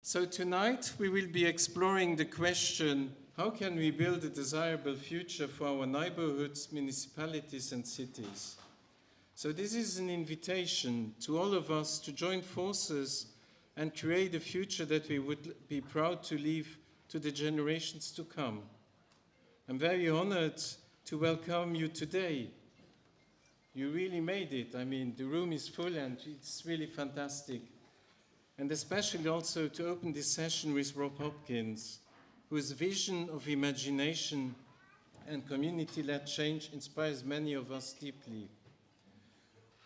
So tonight we will be exploring the question, how can we build a desirable future for our neighborhoods, municipalities and cities? So this is an invitation to all of us to join forces and create a future that we would be proud to leave to the generations to come. I'm very honored to welcome you today. You really made it. I mean, the room is full and it's really fantastic. And especially also to open this session with Rob Hopkins, whose vision of imagination and community-led change inspires many of us deeply.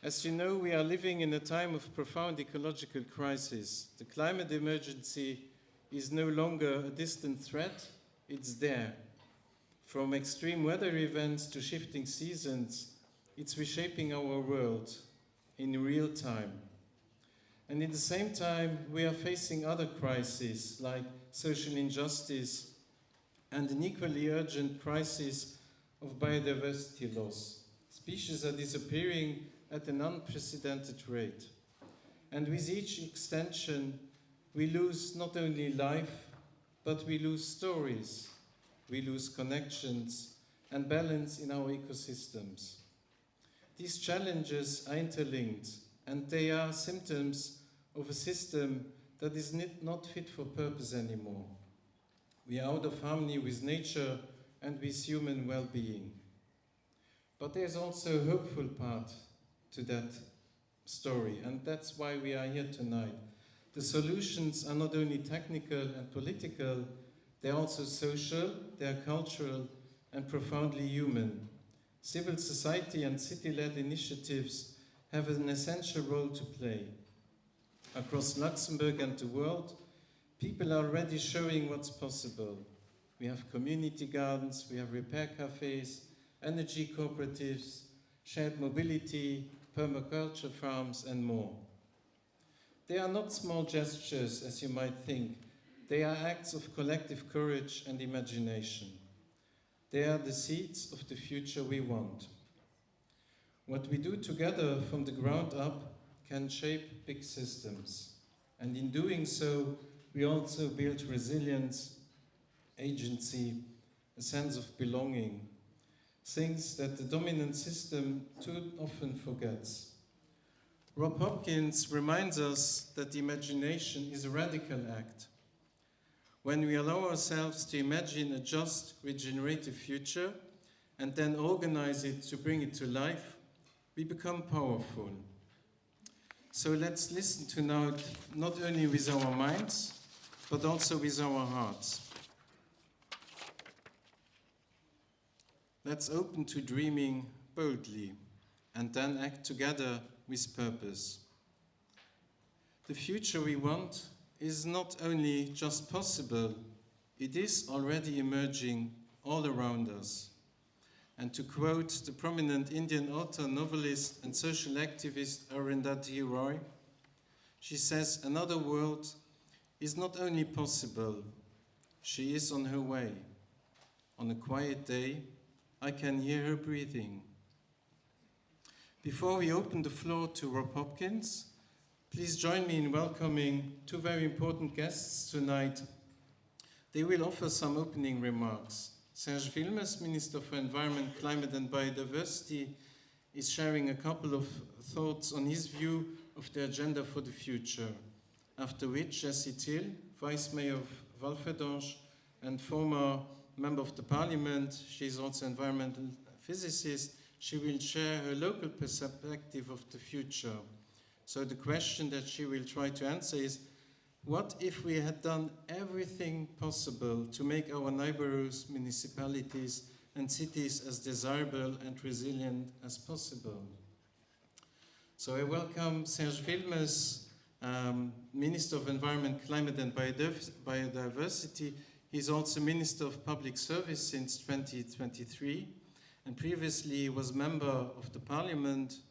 As you know, we are living in a time of profound ecological crisis. The climate emergency is no longer a distant threat, it's there. From extreme weather events to shifting seasons, it's reshaping our world in real time. And at the same time, we are facing other crises like social injustice and an equally urgent crisis of biodiversity loss. Species are disappearing at an unprecedented rate. And with each extension, we lose not only life, but we lose stories, we lose connections and balance in our ecosystems. These challenges are interlinked, and they are symptoms of a system that is not fit for purpose anymore. We are out of harmony with nature and with human well-being. But there's also a hopeful part to that story, and that's why we are here tonight. The solutions are not only technical and political, they're also social, they're cultural, and profoundly human. Civil society and city-led initiatives have an essential role to play. Across Luxembourg and the world, people are already showing what's possible. We have community gardens, we have repair cafes, energy cooperatives, shared mobility, permaculture farms, and more. They are not small gestures, as you might think. They are acts of collective courage and imagination. They are the seeds of the future we want. What we do together from the ground up can shape big systems. And in doing so, we also build resilience, agency, a sense of belonging, things that the dominant system too often forgets. Rob Hopkins reminds us that imagination is a radical act. When we allow ourselves to imagine a just, regenerative future and then organize it to bring it to life, we become powerful. So let's listen to now, not only with our minds, but also with our hearts. Let's open to dreaming boldly and then act together with purpose. The future we want is not only just possible, it is already emerging all around us. And to quote the prominent Indian author, novelist, and social activist Arundhati Roy, she says, "Another world is not only possible, she is on her way. On a quiet day, I can hear her breathing." Before we open the floor to Rob Hopkins, please join me in welcoming two very important guests tonight. They will offer some opening remarks. Serge Wilmes, Minister for Environment, Climate and Biodiversity, is sharing a couple of thoughts on his view of the agenda for the future. After which, Jessie Thill, Vice Mayor of Walferdange and former Member of the Parliament, she is also an environmental physicist, she will share her local perspective of the future. So the question that she will try to answer is, what if we had done everything possible to make our neighborhoods, municipalities, and cities as desirable and resilient as possible? So I welcome Serge Wilmes, Minister of Environment, Climate and Biodiversity. He's also Minister of Public Service since 2023, and previously he was Member of the Parliament,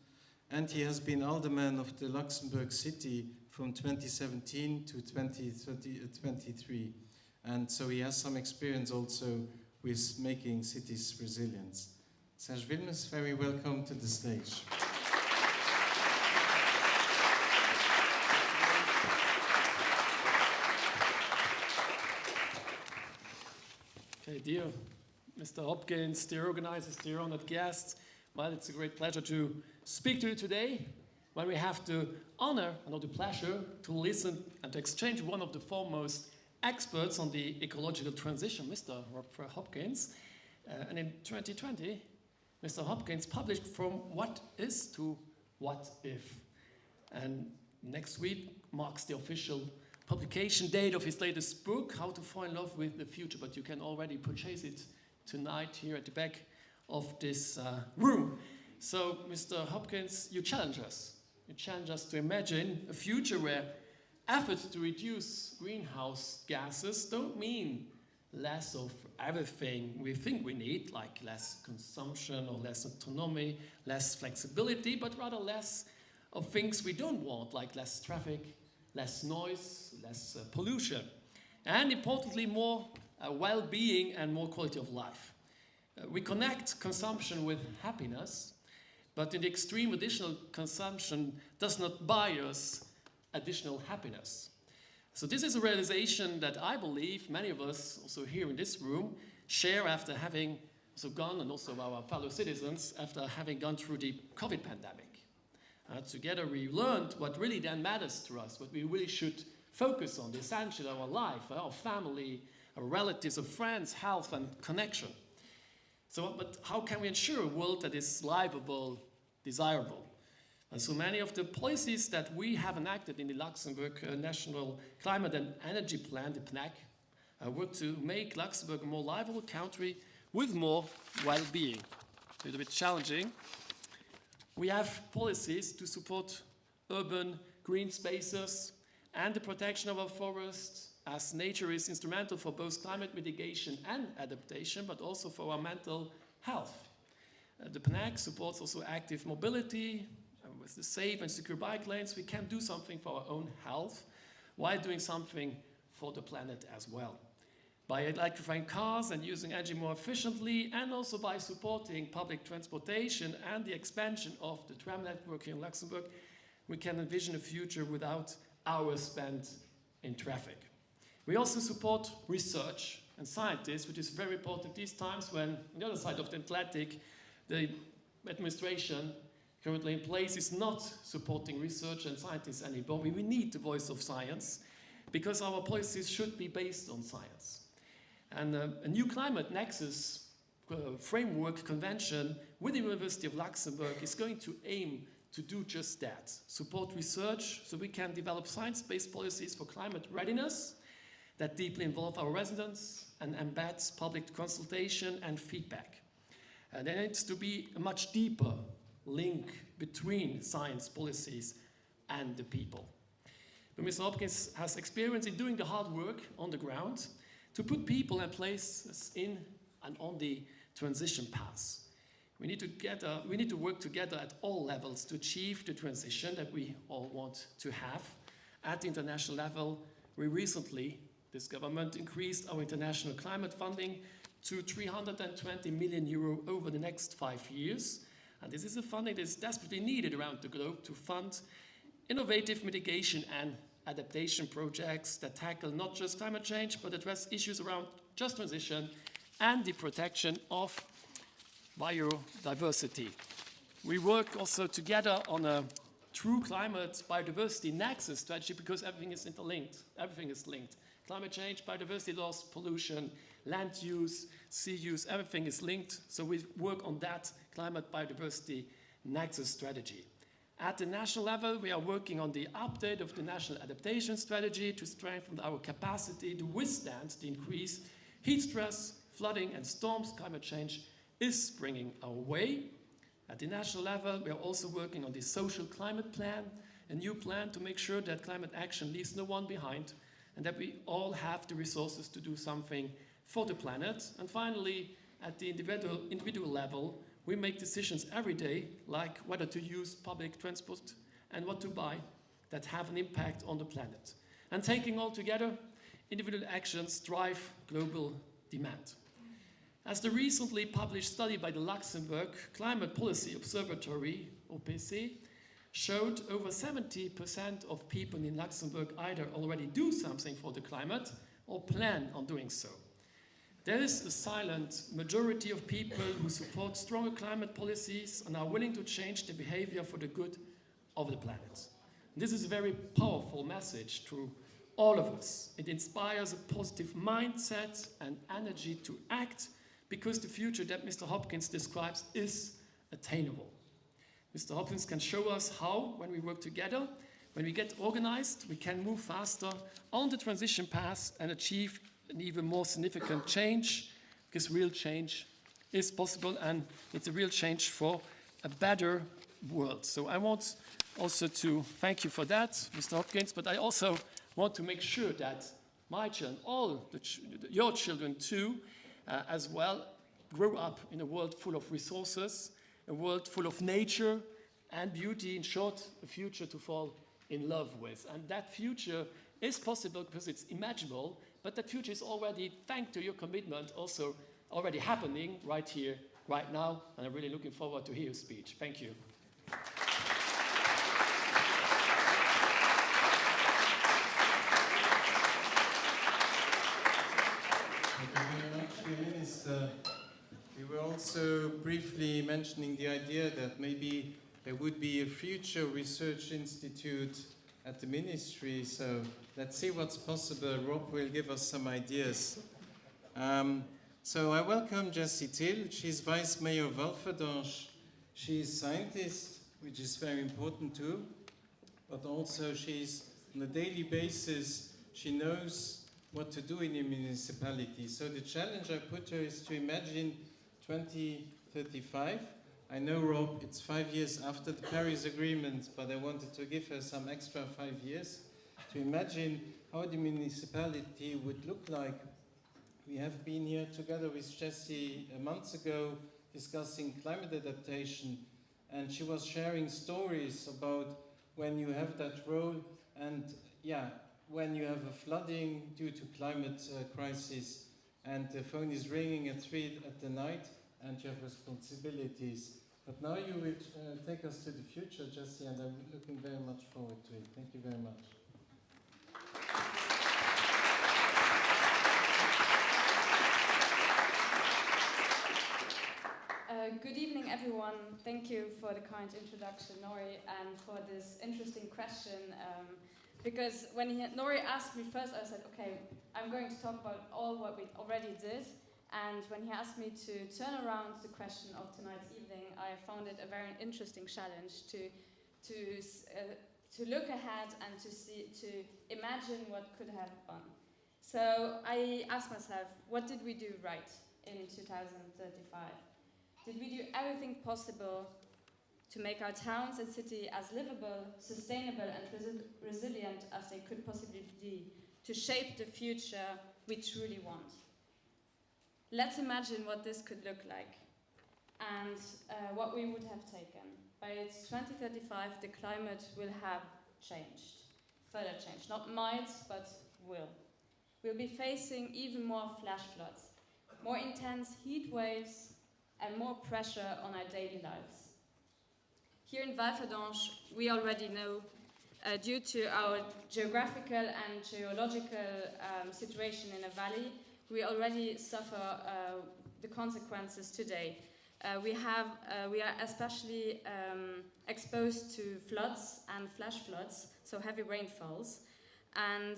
and he has been Alderman of the Luxembourg City from 2017 to 2023. And so he has some experience also with making cities resilient. Serge Wilmes, very welcome to the stage. Dear Mr. Hopkins, dear organizers, dear honored guests, well, it's a great pleasure to speak to you today when we have the honor and the pleasure to listen and to exchange with one of the foremost experts on the ecological transition, Mr. Rob Hopkins. And in 2020, Mr. Hopkins published From What Is to What If. And next week marks the official publication date of his latest book, How to Fall in Love with the Future, but you can already purchase it tonight here at the back of this room. So, Mr. Hopkins, you challenge us. You challenge us to imagine a future where efforts to reduce greenhouse gases don't mean less of everything we think we need, like less consumption or less autonomy, less flexibility, but rather less of things we don't want, like less traffic, less noise, less pollution, and importantly, more well-being and more quality of life. We connect consumption with happiness, but in the extreme, additional consumption does not buy us additional happiness. So this is a realization that I believe many of us, also here in this room, share after having also gone, and also our fellow citizens, after having gone through the COVID pandemic. Together we learned what really then matters to us, what we really should focus on, the essential of our life, our family, our relatives, our friends, health and connection. So, but how can we ensure a world that is livable, desirable? And so many of the policies that we have enacted in the Luxembourg National Climate and Energy Plan, the PNAC, work to make Luxembourg a more livable country with more well-being. It's a little bit challenging. We have policies to support urban green spaces and the protection of our forests, as nature is instrumental for both climate mitigation and adaptation, but also for our mental health. The PNAC supports also active mobility. With the safe and secure bike lanes, we can do something for our own health while doing something for the planet as well. By electrifying cars and using energy more efficiently, and also by supporting public transportation and the expansion of the tram network here in Luxembourg, we can envision a future without hours spent in traffic. We also support research and scientists, which is very important these times when, on the other side of the Atlantic, the administration currently in place is not supporting research and scientists anymore. We need the voice of science because our policies should be based on science. And a new climate nexus framework convention with the University of Luxembourg is going to aim to do just that, support research so we can develop science-based policies for climate readiness that deeply involve our residents and embeds public consultation and feedback. And there needs to be a much deeper link between science policies and the people. But Mr. Hopkins has experience in doing the hard work on the ground to put people and places in and on the transition path. We need to work together at all levels to achieve the transition that we all want to have. At the international level, we recently, this government, increased our international climate funding to 320 million euro over the next 5 years. And this is a funding that is desperately needed around the globe to fund innovative mitigation and adaptation projects that tackle not just climate change, but address issues around just transition and the protection of biodiversity. We work also together on a true climate biodiversity nexus strategy because everything is interlinked, everything is linked. Climate change, biodiversity loss, pollution, land use, sea use, everything is linked. So we work on that climate biodiversity nexus strategy. At the national level, we are working on the update of the national adaptation strategy to strengthen our capacity to withstand the increased heat stress, flooding and storms climate change is bringing our way. At the national level, we are also working on the social climate plan, a new plan to make sure that climate action leaves no one behind and that we all have the resources to do something for the planet. And finally, at the individual level, we make decisions every day, like whether to use public transport and what to buy, that have an impact on the planet. And taking all together, individual actions drive global demand. As the recently published study by the Luxembourg Climate Policy Observatory, OPC, showed, over 70% of people in Luxembourg either already do something for the climate or plan on doing so. There is a silent majority of people who support stronger climate policies and are willing to change their behavior for the good of the planet. This is a very powerful message to all of us. It inspires a positive mindset and energy to act because the future that Mr. Hopkins describes is attainable. Mr. Hopkins can show us how, when we work together, when we get organized, we can move faster on the transition path and achieve an even more significant change, because real change is possible and it's a real change for a better world. So I want also to thank you for that, Mr. Hopkins, but I also want to make sure that my children, your children too, as well, grow up in a world full of resources, a world full of nature and beauty, in short, a future to fall in love with. And that future is possible because it's imaginable, but that future is already, thanks to your commitment, also already happening right here, right now, and I'm really looking forward to hear your speech. Thank you. Thank you very much, dear Minister. We were also briefly mentioning the idea that maybe there would be a future research institute at the ministry, so let's see what's possible. Rob will give us some ideas. So I welcome Jessie Thill. She's Vice Mayor of Walferdange. She's a scientist, which is very important too, but also she's on a daily basis, she knows what to do in a municipality. So the challenge I put her is to imagine 2035. I know, Rob, it's 5 years after the Paris Agreement, but I wanted to give her some extra 5 years to imagine how the municipality would look like. We have been here together with Jessie months ago discussing climate adaptation, and she was sharing stories about when you have that role and, when you have a flooding due to climate crisis and the phone is ringing at 3 at the night and you have responsibilities. But now you will take us to the future, Jessie, and I'm looking very much forward to it. Thank you very much. Good evening, everyone. Thank you for the kind introduction, Nori, and for this interesting question. Because when Nori asked me first, I said, okay, I'm going to talk about all what we already did. And when he asked me to turn around the question of tonight's evening, I found it a very interesting challenge to look ahead and to imagine what could have been. So I asked myself, what did we do right in 2035? Did we do everything possible to make our towns and city as livable, sustainable and resilient as they could possibly be, to shape the future we truly want? Let's imagine what this could look like and what we would have taken. By 2035, the climate will have changed, further changed. Not might, but will. We'll be facing even more flash floods, more intense heat waves, and more pressure on our daily lives. Here in Walferdange, we already know, due to our geographical and geological situation in a valley, we already suffer the consequences today. We are especially exposed to floods and flash floods, so heavy rainfalls. And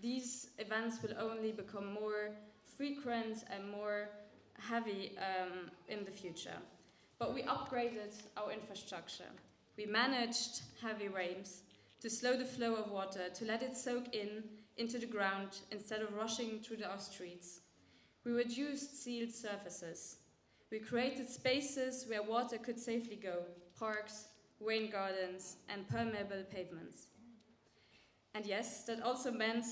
these events will only become more frequent and more heavy in the future. But we upgraded our infrastructure. We managed heavy rains to slow the flow of water, to let it soak into the ground instead of rushing through our streets. We reduced sealed surfaces. We created spaces where water could safely go, parks, rain gardens, and permeable pavements. And yes, that also meant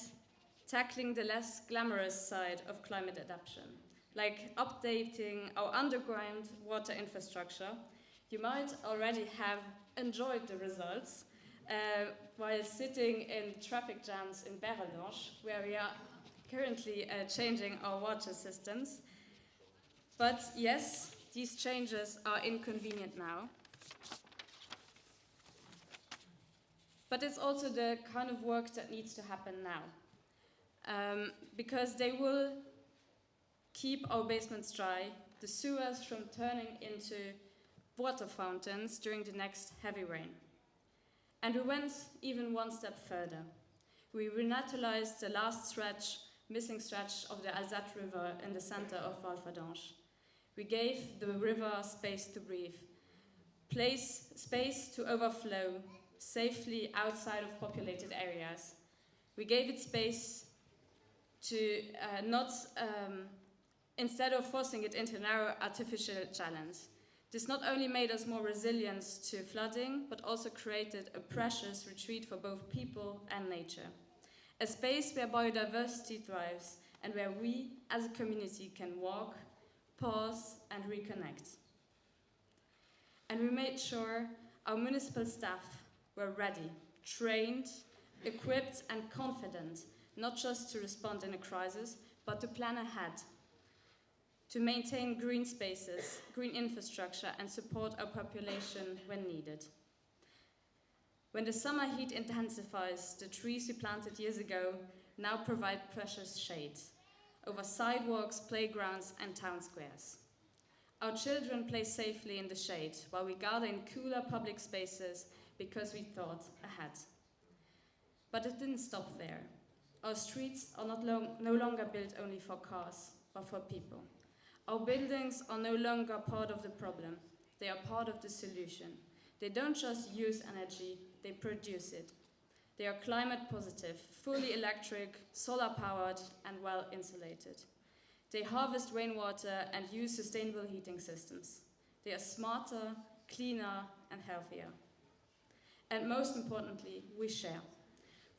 tackling the less glamorous side of climate adaptation, like updating our underground water infrastructure. You might already have enjoyed the results while sitting in traffic jams in Walferdange, where we are currently changing our water systems. But yes, these changes are inconvenient now. But it's also the kind of work that needs to happen now. Because they will keep our basements dry, the sewers from turning into water fountains during the next heavy rain. And we went even one step further. We renaturalized the last missing stretch of the Alzette River in the center of Walferdange. We gave the river space to breathe, space to overflow safely outside of populated areas. We gave it space to instead of forcing it into narrow artificial channels. This not only made us more resilient to flooding, but also created a precious retreat for both people and nature. A space where biodiversity thrives and where we, as a community, can walk, pause, and reconnect. And we made sure our municipal staff were ready, trained, equipped, and confident, not just to respond in a crisis, but to plan ahead, to maintain green spaces, green infrastructure, and support our population when needed. When the summer heat intensifies, the trees we planted years ago now provide precious shade over sidewalks, playgrounds, and town squares. Our children play safely in the shade while we gather in cooler public spaces because we thought ahead. But it didn't stop there. Our streets are no longer built only for cars, but for people. Our buildings are no longer part of the problem. They are part of the solution. They don't just use energy, they produce it. They are climate positive, fully electric, solar powered, and well insulated. They harvest rainwater and use sustainable heating systems. They are smarter, cleaner, and healthier. And most importantly, we share.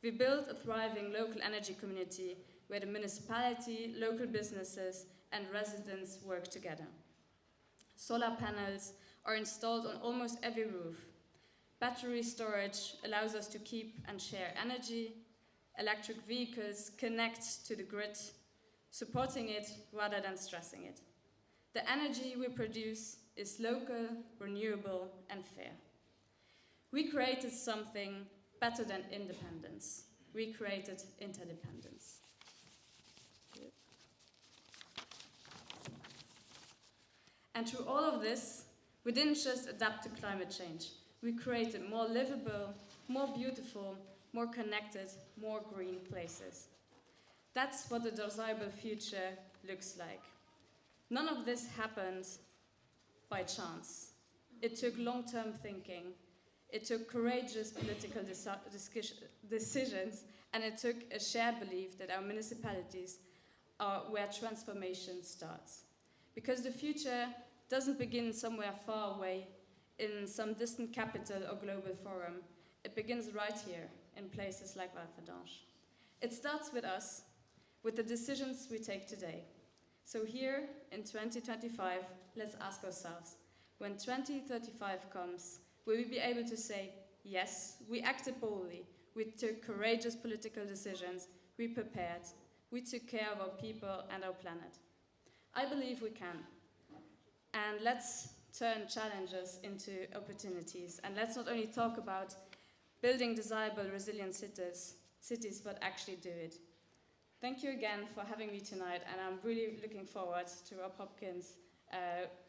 We build a thriving local energy community where the municipality, local businesses, and residents work together. Solar panels are installed on almost every roof. Battery storage allows us to keep and share energy. Electric vehicles connect to the grid, supporting it rather than stressing it. The energy we produce is local, renewable, and fair. We created something better than independence. We created interdependence. And through all of this, we didn't just adapt to climate change. We created more livable, more beautiful, more connected, more green places. That's what the desirable future looks like. None of this happened by chance. It took long-term thinking. It took courageous political decisions, and it took a shared belief that our municipalities are where transformation starts. Because the future doesn't begin somewhere far away in some distant capital or global forum. It begins right here in places like Walferdange. It starts with us, with the decisions we take today. So here in 2025, let's ask ourselves, when 2035 comes, will we be able to say, yes, we acted boldly, we took courageous political decisions, we prepared, we took care of our people and our planet? I believe we can. And let's turn challenges into opportunities. And let's not only talk about building desirable, resilient cities, but actually do it. Thank you again for having me tonight, and I'm really looking forward to Rob Hopkins'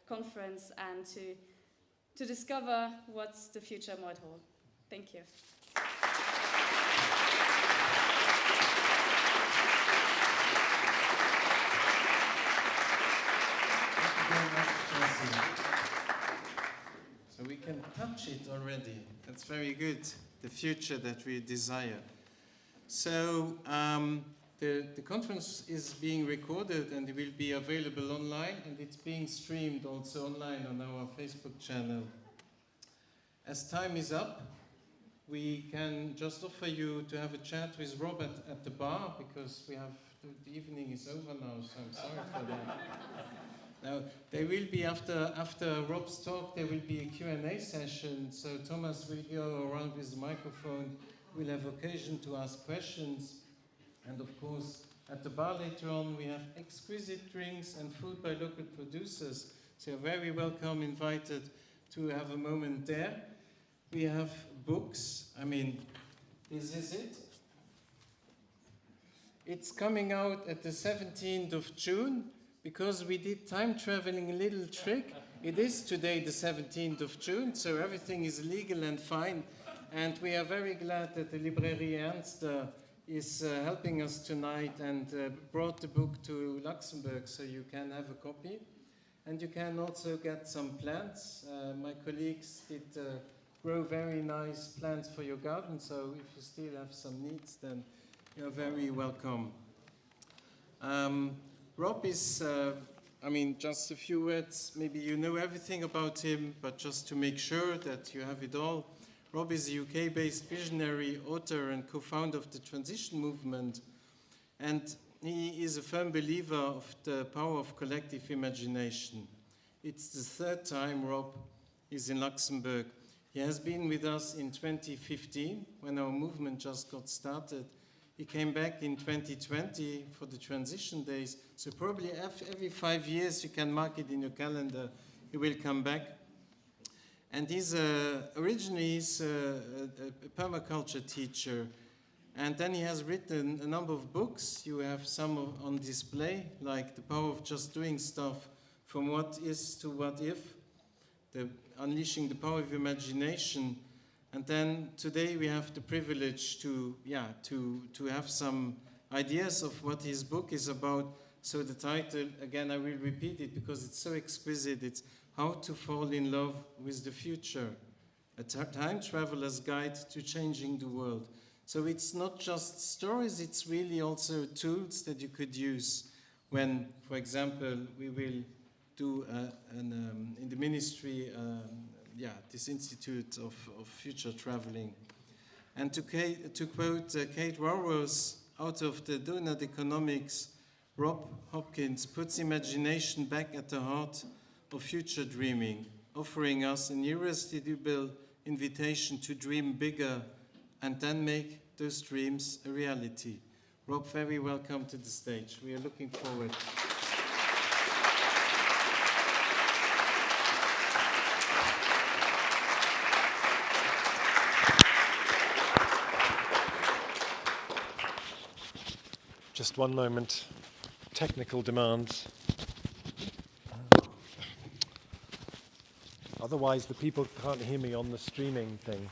conference and to discover what the future might hold. Thank you. So we can touch it already. That's very good, the future that we desire. So the conference is being recorded and it will be available online, and it's being streamed also online on our Facebook channel. As time is up, we can just offer you to have a chat with Rob at the bar, because the evening is over now, so I'm sorry for that. Now, there will be, after Rob's talk, there will be a Q&A session, so Thomas will go around with the microphone. We'll have occasion to ask questions. And of course, at the bar later on, we have exquisite drinks and food by local producers. So you're very welcome, invited to have a moment there. We have books. I mean, this is it. It's coming out at the 17th of June. because we did time traveling a little trick. It is today the 17th of June, so everything is legal and fine. And we are very glad that the Librairie Ernst is helping us tonight and brought the book to Luxembourg, so you can have a copy. And you can also get some plants. My colleagues did grow very nice plants for your garden, so if you still have some needs, then you're very welcome. Rob is, just a few words. Maybe you know everything about him, but just to make sure that you have it all. Rob is a UK-based visionary, author, and co-founder of the transition movement. And he is a firm believer of the power of collective imagination. It's the third time Rob is in Luxembourg. He has been with us in 2015, when our movement just got started. He came back in 2020 for the transition days. So probably every 5 years, you can mark it in your calendar, he will come back. And he's originally a permaculture teacher. And then he has written a number of books. You have some on display, like The Power of Just Doing Stuff, From What Is to What If, Unleashing the Power of Imagination. And then today we have the privilege to have some ideas of what his book is about. So the title, again, I will repeat it because it's so exquisite. It's How to Fall in Love with the Future, a time traveler's guide to changing the world. So it's not just stories, it's really also tools that you could use when, for example, we will do in the ministry, this Institute of Future Traveling. And to quote Kate Raworth out of the Donut Economics, Rob Hopkins puts imagination back at the heart of future dreaming, offering us an irresistible invitation to dream bigger and then make those dreams a reality. Rob, very welcome to the stage. We are looking forward. Just one moment. Technical demands. Otherwise, the people can't hear me on the streaming thing.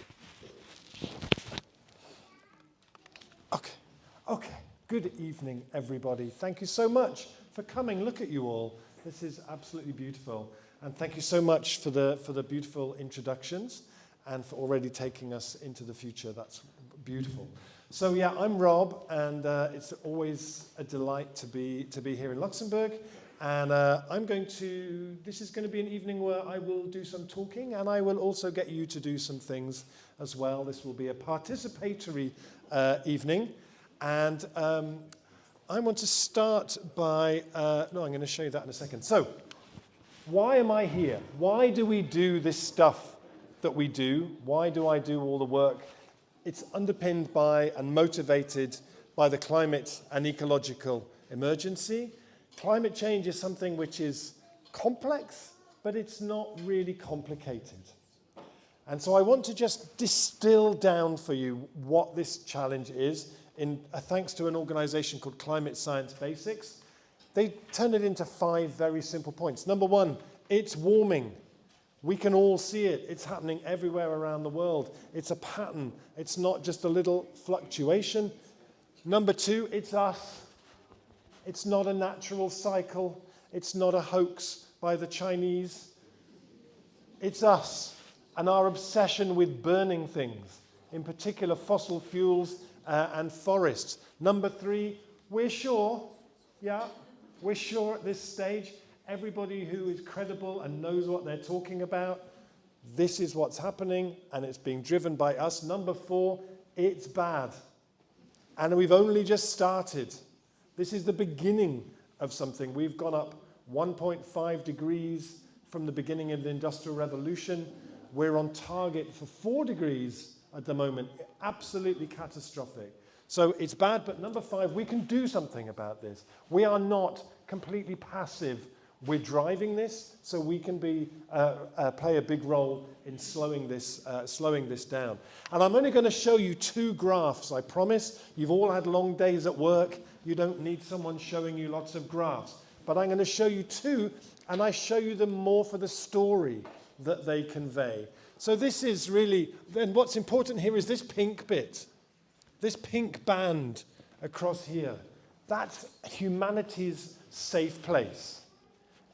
Okay. Good evening, everybody. Thank you so much for coming. Look at you all. This is absolutely beautiful. And thank you so much for the beautiful introductions and for already taking us into the future. That's beautiful. So yeah, I'm Rob, and it's always a delight to be here in Luxembourg. And this is going to be an evening where I will do some talking, and I will also get you to do some things as well. This will be a participatory evening. And I want to start by, I'm going to show you that in a second. So, why am I here? Why do we do this stuff that we do? Why do I do all the work? It's underpinned by and motivated by the climate and ecological emergency. Climate change is something which is complex, but it's not really complicated. And so I want to just distill down for you what this challenge is, thanks to an organization called Climate Science Basics. They turn it into 5 very simple points. Number 1, it's warming. We can all see it. It's happening everywhere around the world. It's a pattern. It's not just a little fluctuation. Number 2, it's us. It's not a natural cycle. It's not a hoax by the Chinese. It's us and our obsession with burning things, in particular fossil fuels and forests. Number 3, we're sure at this stage, everybody who is credible and knows what they're talking about, this is what's happening and it's being driven by us. Number 4, it's bad. And we've only just started. This is the beginning of something. We've gone up 1.5 degrees from the beginning of the Industrial Revolution. We're on target for 4 degrees at the moment. Absolutely catastrophic. So it's bad, but number 5, we can do something about this. We are not completely passive. We're driving this, so we can play a big role in slowing this down. And I'm only going to show you 2 graphs, I promise. You've all had long days at work. You don't need someone showing you lots of graphs. but I'm going to show you two, and I show you them more for the story that they convey. So this is really, then what's important here is this pink bit, this pink band across here. That's humanity's safe place.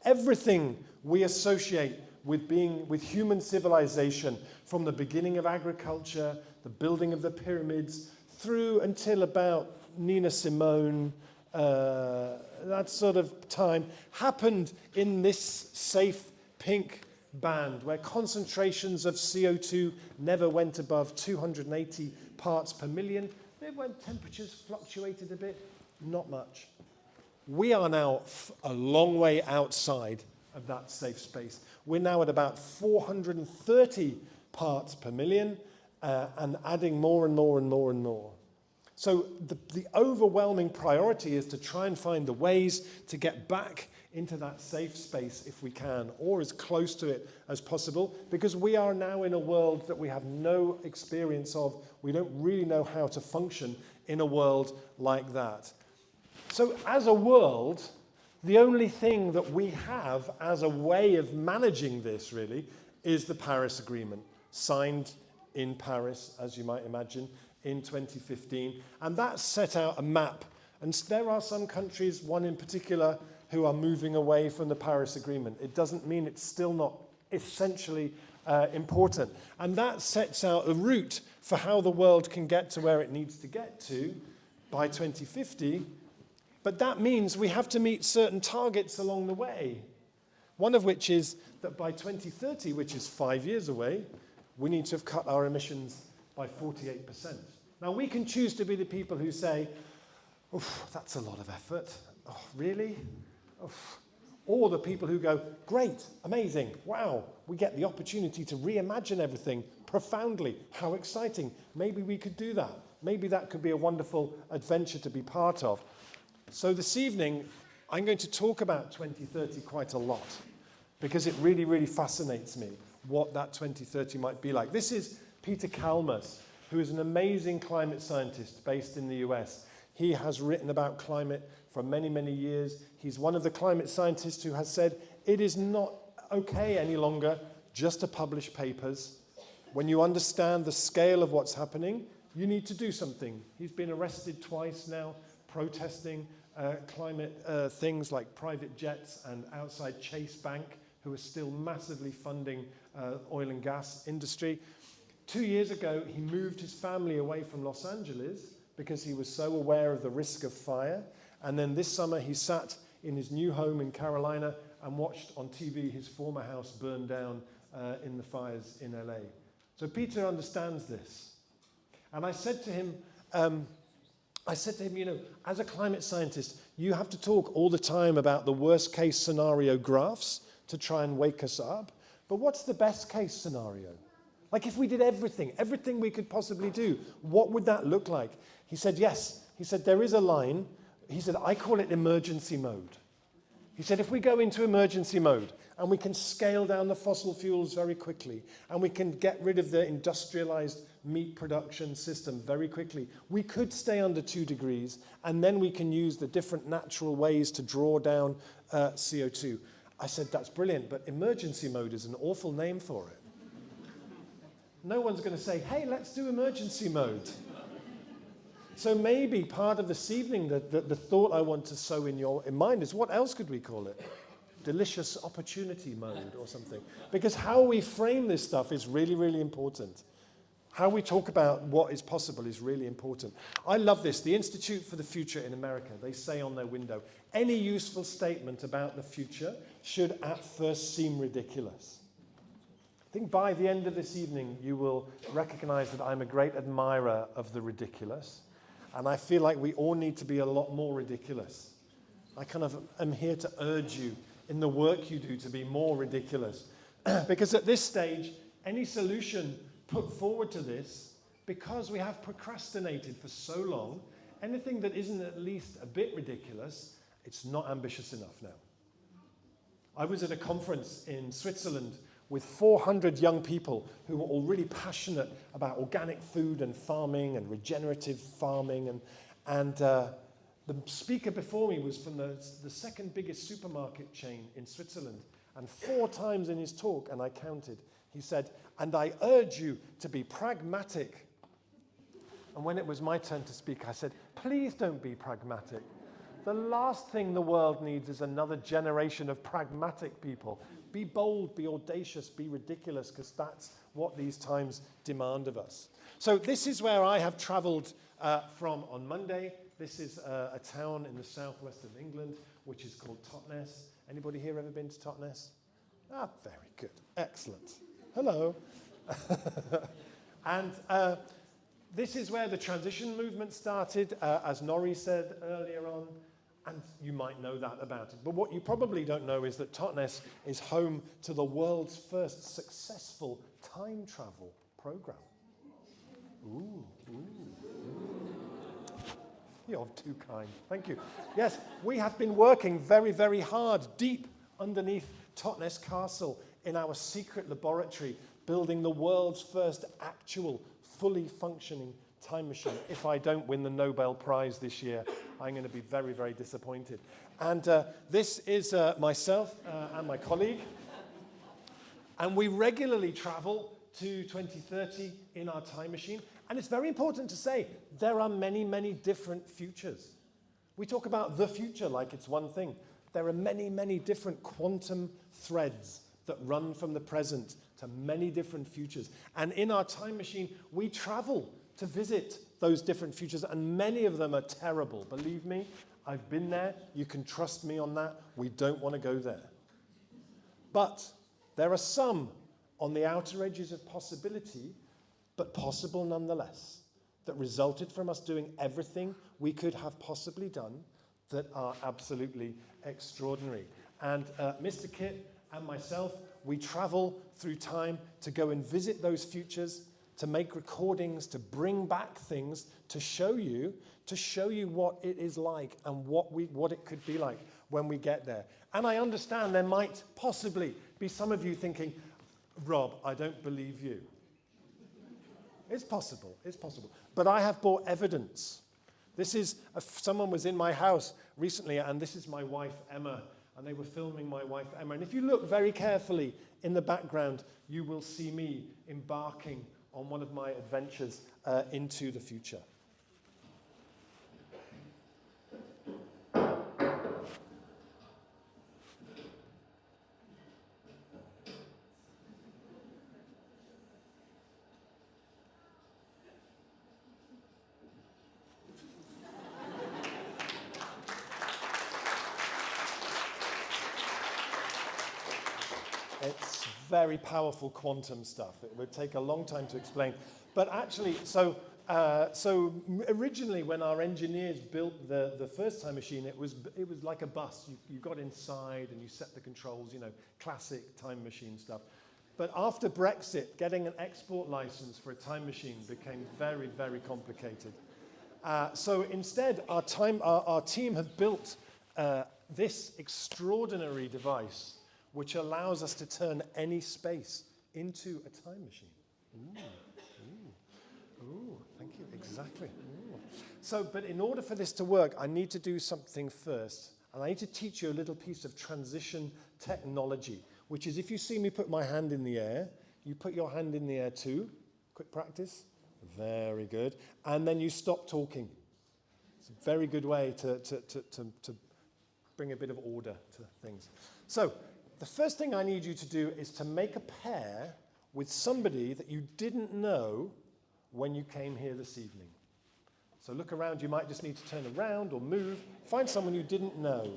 Everything we associate with human civilization, from the beginning of agriculture, the building of the pyramids, through until about Nina Simone, that sort of time, happened in this safe pink band where concentrations of CO2 never went above 280 parts per million. When temperatures fluctuated a bit, not much. We are now a long way outside of that safe space. We're now at about 430 parts per million and adding more and more and more and more. So the overwhelming priority is to try and find the ways to get back into that safe space if we can, or as close to it as possible, because we are now in a world that we have no experience of. We don't really know how to function in a world like that. So as a world, the only thing that we have as a way of managing this, really, is the Paris Agreement, signed in Paris, as you might imagine, in 2015. And that set out a map. And there are some countries, one in particular, who are moving away from the Paris Agreement. It doesn't mean it's still not essentially important. And that sets out a route for how the world can get to where it needs to get to by 2050. But that means we have to meet certain targets along the way. One of which is that by 2030, which is 5 years away, we need to have cut our emissions by 48%. Now, we can choose to be the people who say, "Oof, that's a lot of effort. Oh, really? Oof." Or the people who go, "Great, amazing, wow, we get the opportunity to reimagine everything profoundly. How exciting. Maybe we could do that. Maybe that could be a wonderful adventure to be part of." So this evening, I'm going to talk about 2030 quite a lot, because it really, really fascinates me what that 2030 might be like. This is Peter Kalmus, who is an amazing climate scientist based in the US. He has written about climate for many, many years. He's one of the climate scientists who has said it is not okay any longer just to publish papers. When you understand the scale of what's happening, you need to do something. He's been arrested twice now, protesting climate things like private jets and outside Chase Bank, who are still massively funding oil and gas industry. 2 years ago, he moved his family away from Los Angeles because he was so aware of the risk of fire. And then this summer, he sat in his new home in Carolina and watched on TV his former house burn down in the fires in LA. So Peter understands this. And I said to him, you know, as a climate scientist, you have to talk all the time about the worst case scenario graphs to try and wake us up. But what's the best case scenario? Like, if we did everything we could possibly do, what would that look like? He said, yes. He said, there is a line. He said, I call it emergency mode. He said, if we go into emergency mode and we can scale down the fossil fuels very quickly and we can get rid of the industrialized meat production system very quickly, we could stay under 2 degrees, and then we can use the different natural ways to draw down CO2. I said, that's brilliant, but emergency mode is an awful name for it. No one's going to say, hey, let's do emergency mode. So maybe part of this evening, the thought I want to sow in your mind is, what else could we call it? Delicious opportunity mode or something. Because how we frame this stuff is really, really important. How we talk about what is possible is really important. I love this. The Institute for the Future in America, they say on their window, any useful statement about the future should at first seem ridiculous. I think by the end of this evening, you will recognize that I'm a great admirer of the ridiculous. And I feel like we all need to be a lot more ridiculous. I kind of am here to urge you in the work you do to be more ridiculous. Because at this stage, any solution put forward to this, because we have procrastinated for so long, anything that isn't at least a bit ridiculous, it's not ambitious enough now. I was at a conference in Switzerland with 400 young people who were all really passionate about organic food and farming and regenerative farming. And The speaker before me was from the second biggest supermarket chain in Switzerland. And 4 times in his talk, and I counted, he said, "And I urge you to be pragmatic." And when it was my turn to speak, I said, "Please don't be pragmatic. The last thing the world needs is another generation of pragmatic people. Be bold, be audacious, be ridiculous, because that's what these times demand of us." So this is where I have traveled from on Monday. This is a town in the southwest of England, which is called Totnes. Anybody here ever been to Totnes? Ah, very good. Excellent. Hello. And this is where the transition movement started, as Norrie said earlier on, and you might know that about it. But what you probably don't know is that Totnes is home to the world's first successful time travel program. Ooh. You're too kind. Thank you. Yes, we have been working very, very hard, deep underneath Totnes Castle in our secret laboratory, building the world's first actual, fully functioning time machine. If I don't win the Nobel Prize this year, I'm going to be very, very disappointed. And this is myself and my colleague. And we regularly travel to 2030 in our time machine. And it's very important to say, there are many, many different futures. We talk about the future like it's one thing. There are many, many different quantum threads that run from the present to many different futures. And in our time machine, we travel to visit those different futures, and many of them are terrible. Believe me, I've been there. You can trust me on that. We don't want to go there. But there are some on the outer edges of possibility, but possible nonetheless, that resulted from us doing everything we could have possibly done that are absolutely extraordinary. And Mr. Kit and myself, we travel through time to go and visit those futures, to make recordings, to bring back things, to show you what it is like and what it could be like when we get there. And I understand there might possibly be some of you thinking, "Rob, I don't believe you." It's possible. But I have brought evidence. This is, someone was in my house recently, and this is my wife, Emma, and they were filming my wife, Emma. And if you look very carefully in the background, you will see me embarking on one of my adventures into the future. It's very powerful quantum stuff. It would take a long time to explain. But actually, so originally when our engineers built the first time machine, it was like a bus. You got inside and you set the controls, classic time machine stuff. But after Brexit, getting an export license for a time machine became very, very complicated. So instead, our team have built this extraordinary device which allows us to turn any space into a time machine. Ooh, thank you, exactly. Ooh. So, but in order for this to work, I need to do something first. And I need to teach you a little piece of transition technology, which is if you see me put my hand in the air, you put your hand in the air too. Quick practice. Very good. And then you stop talking. It's a very good way to bring a bit of order to things. So, the first thing I need you to do is to make a pair with somebody that you didn't know when you came here this evening. So look around, you might just need to turn around or move. Find someone you didn't know.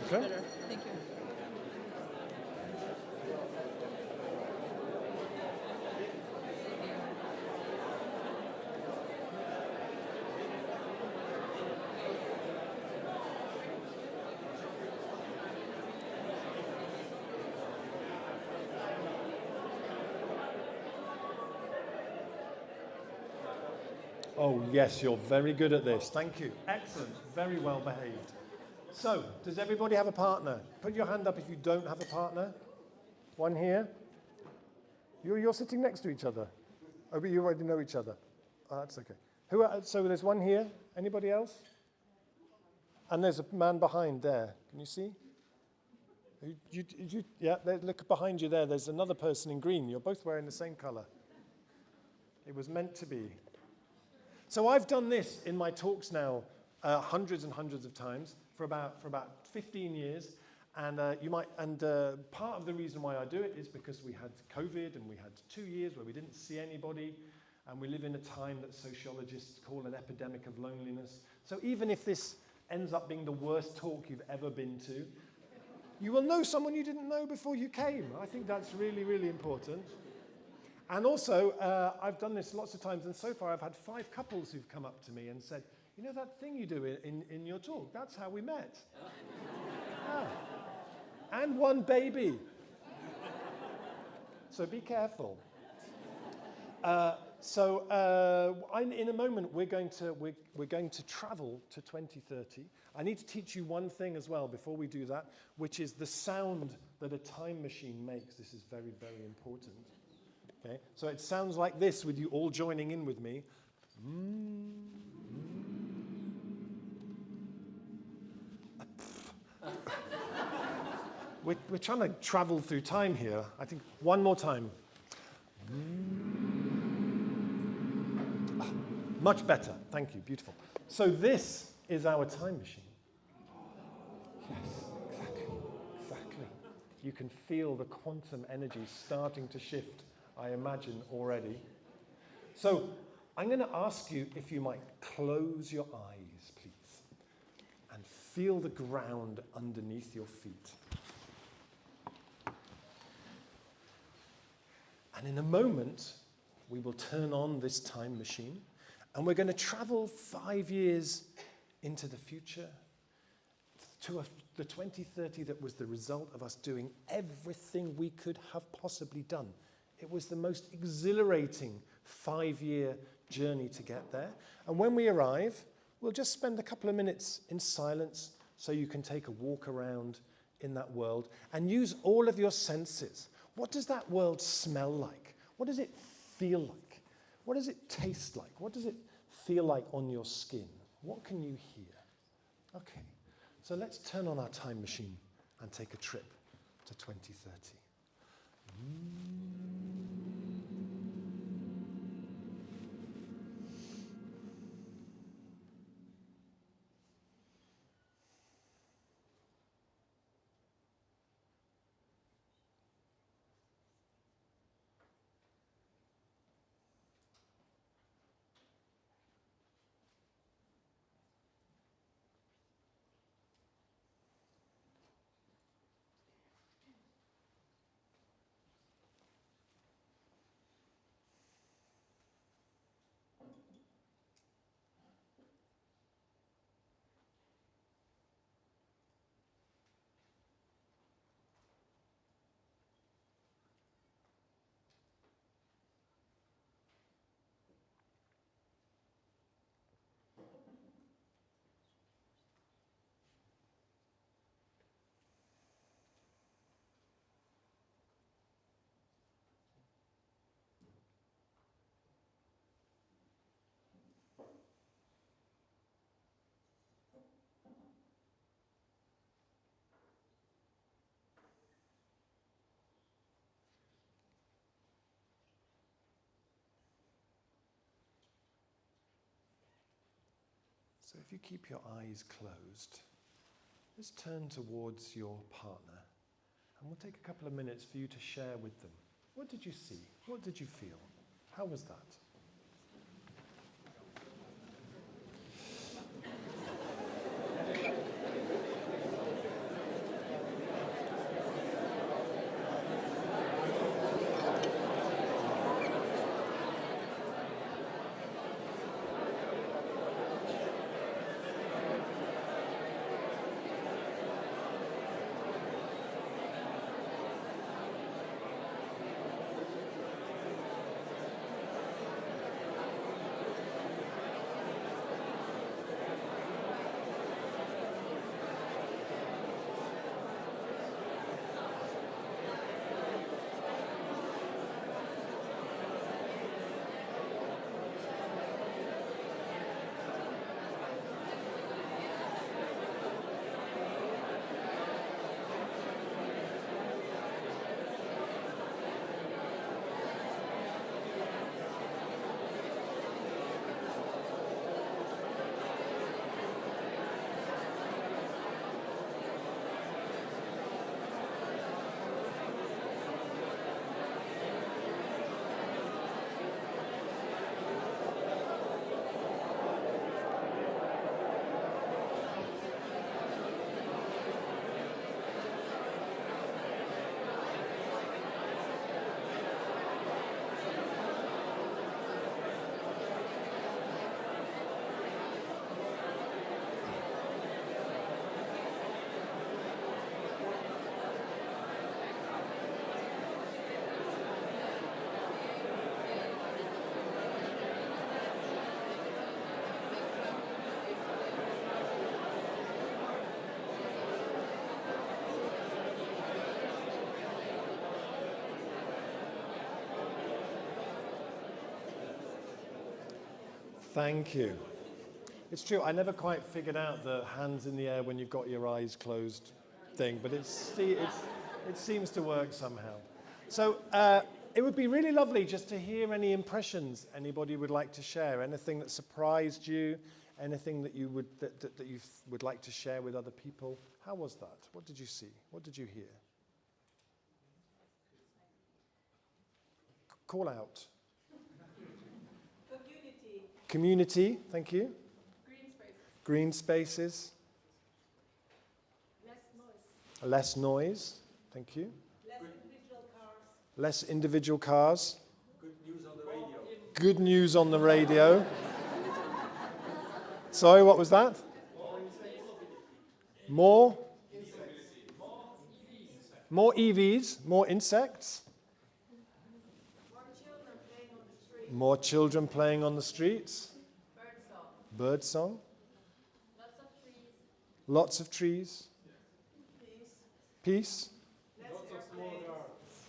Okay. Thank you. Oh, yes, you're very good at this. Thank you. Excellent. Very well behaved. So, does everybody have a partner? Put your hand up if you don't have a partner. One here. You're sitting next to each other. Oh, but you already know each other. Oh, that's okay. So there's one here. Anybody else? And there's a man behind there. Can you see? Yeah, look behind you there. There's another person in green. You're both wearing the same color. It was meant to be. So I've done this in my talks now hundreds and hundreds of times for about 15 years. And part of the reason why I do it is because we had COVID and we had 2 years where we didn't see anybody. And we live in a time that sociologists call an epidemic of loneliness. So even if this ends up being the worst talk you've ever been to, you will know someone you didn't know before you came. I think that's really, really important. And also, I've done this lots of times, and so far I've had 5 couples who've come up to me and said, you know that thing you do in your talk, that's how we met. Yeah. And 1 baby. So be careful. In a moment, we're going to travel to 2030. I need to teach you one thing as well before we do that, which is the sound that a time machine makes. This is very, very important. Okay, so it sounds like this with you all joining in with me. We're trying to travel through time here. I think one more time. Much better. Thank you. Beautiful. So this is our time machine. Yes, exactly. You can feel the quantum energy starting to shift, I imagine, already. So I'm going to ask you if you might close your eyes, please, and feel the ground underneath your feet. And in a moment, we will turn on this time machine, and we're going to travel 5 years into the future to the 2030 that was the result of us doing everything we could have possibly done. It was the most exhilarating 5-year journey to get there. And when we arrive, we'll just spend a couple of minutes in silence so you can take a walk around in that world and use all of your senses. What does that world smell like? What does it feel like? What does it taste like? What does it feel like on your skin? What can you hear? Okay, so let's turn on our time machine and take a trip to 2030. So if you keep your eyes closed, just turn towards your partner, and we'll take a couple of minutes for you to share with them. What did you see? What did you feel? How was that? Thank you. It's true, I never quite figured out the hands in the air when you've got your eyes closed thing, but it seems to work somehow. So it would be really lovely just to hear any impressions anybody would like to share, anything that surprised you, anything that you would like to share with other people. How was that? What did you see? What did you hear? Call out. Community. Community, thank you. Green spaces. Green spaces. Less noise. Less noise, thank you. Less individual cars. Less individual cars. Good news on the radio. Good news on the radio. Sorry, what was that? More? More EVs, more insects. More children playing on the streets. More children playing on the streets. Bird song. Bird song. Lots of trees. Lots of trees. Peace. Peace. Less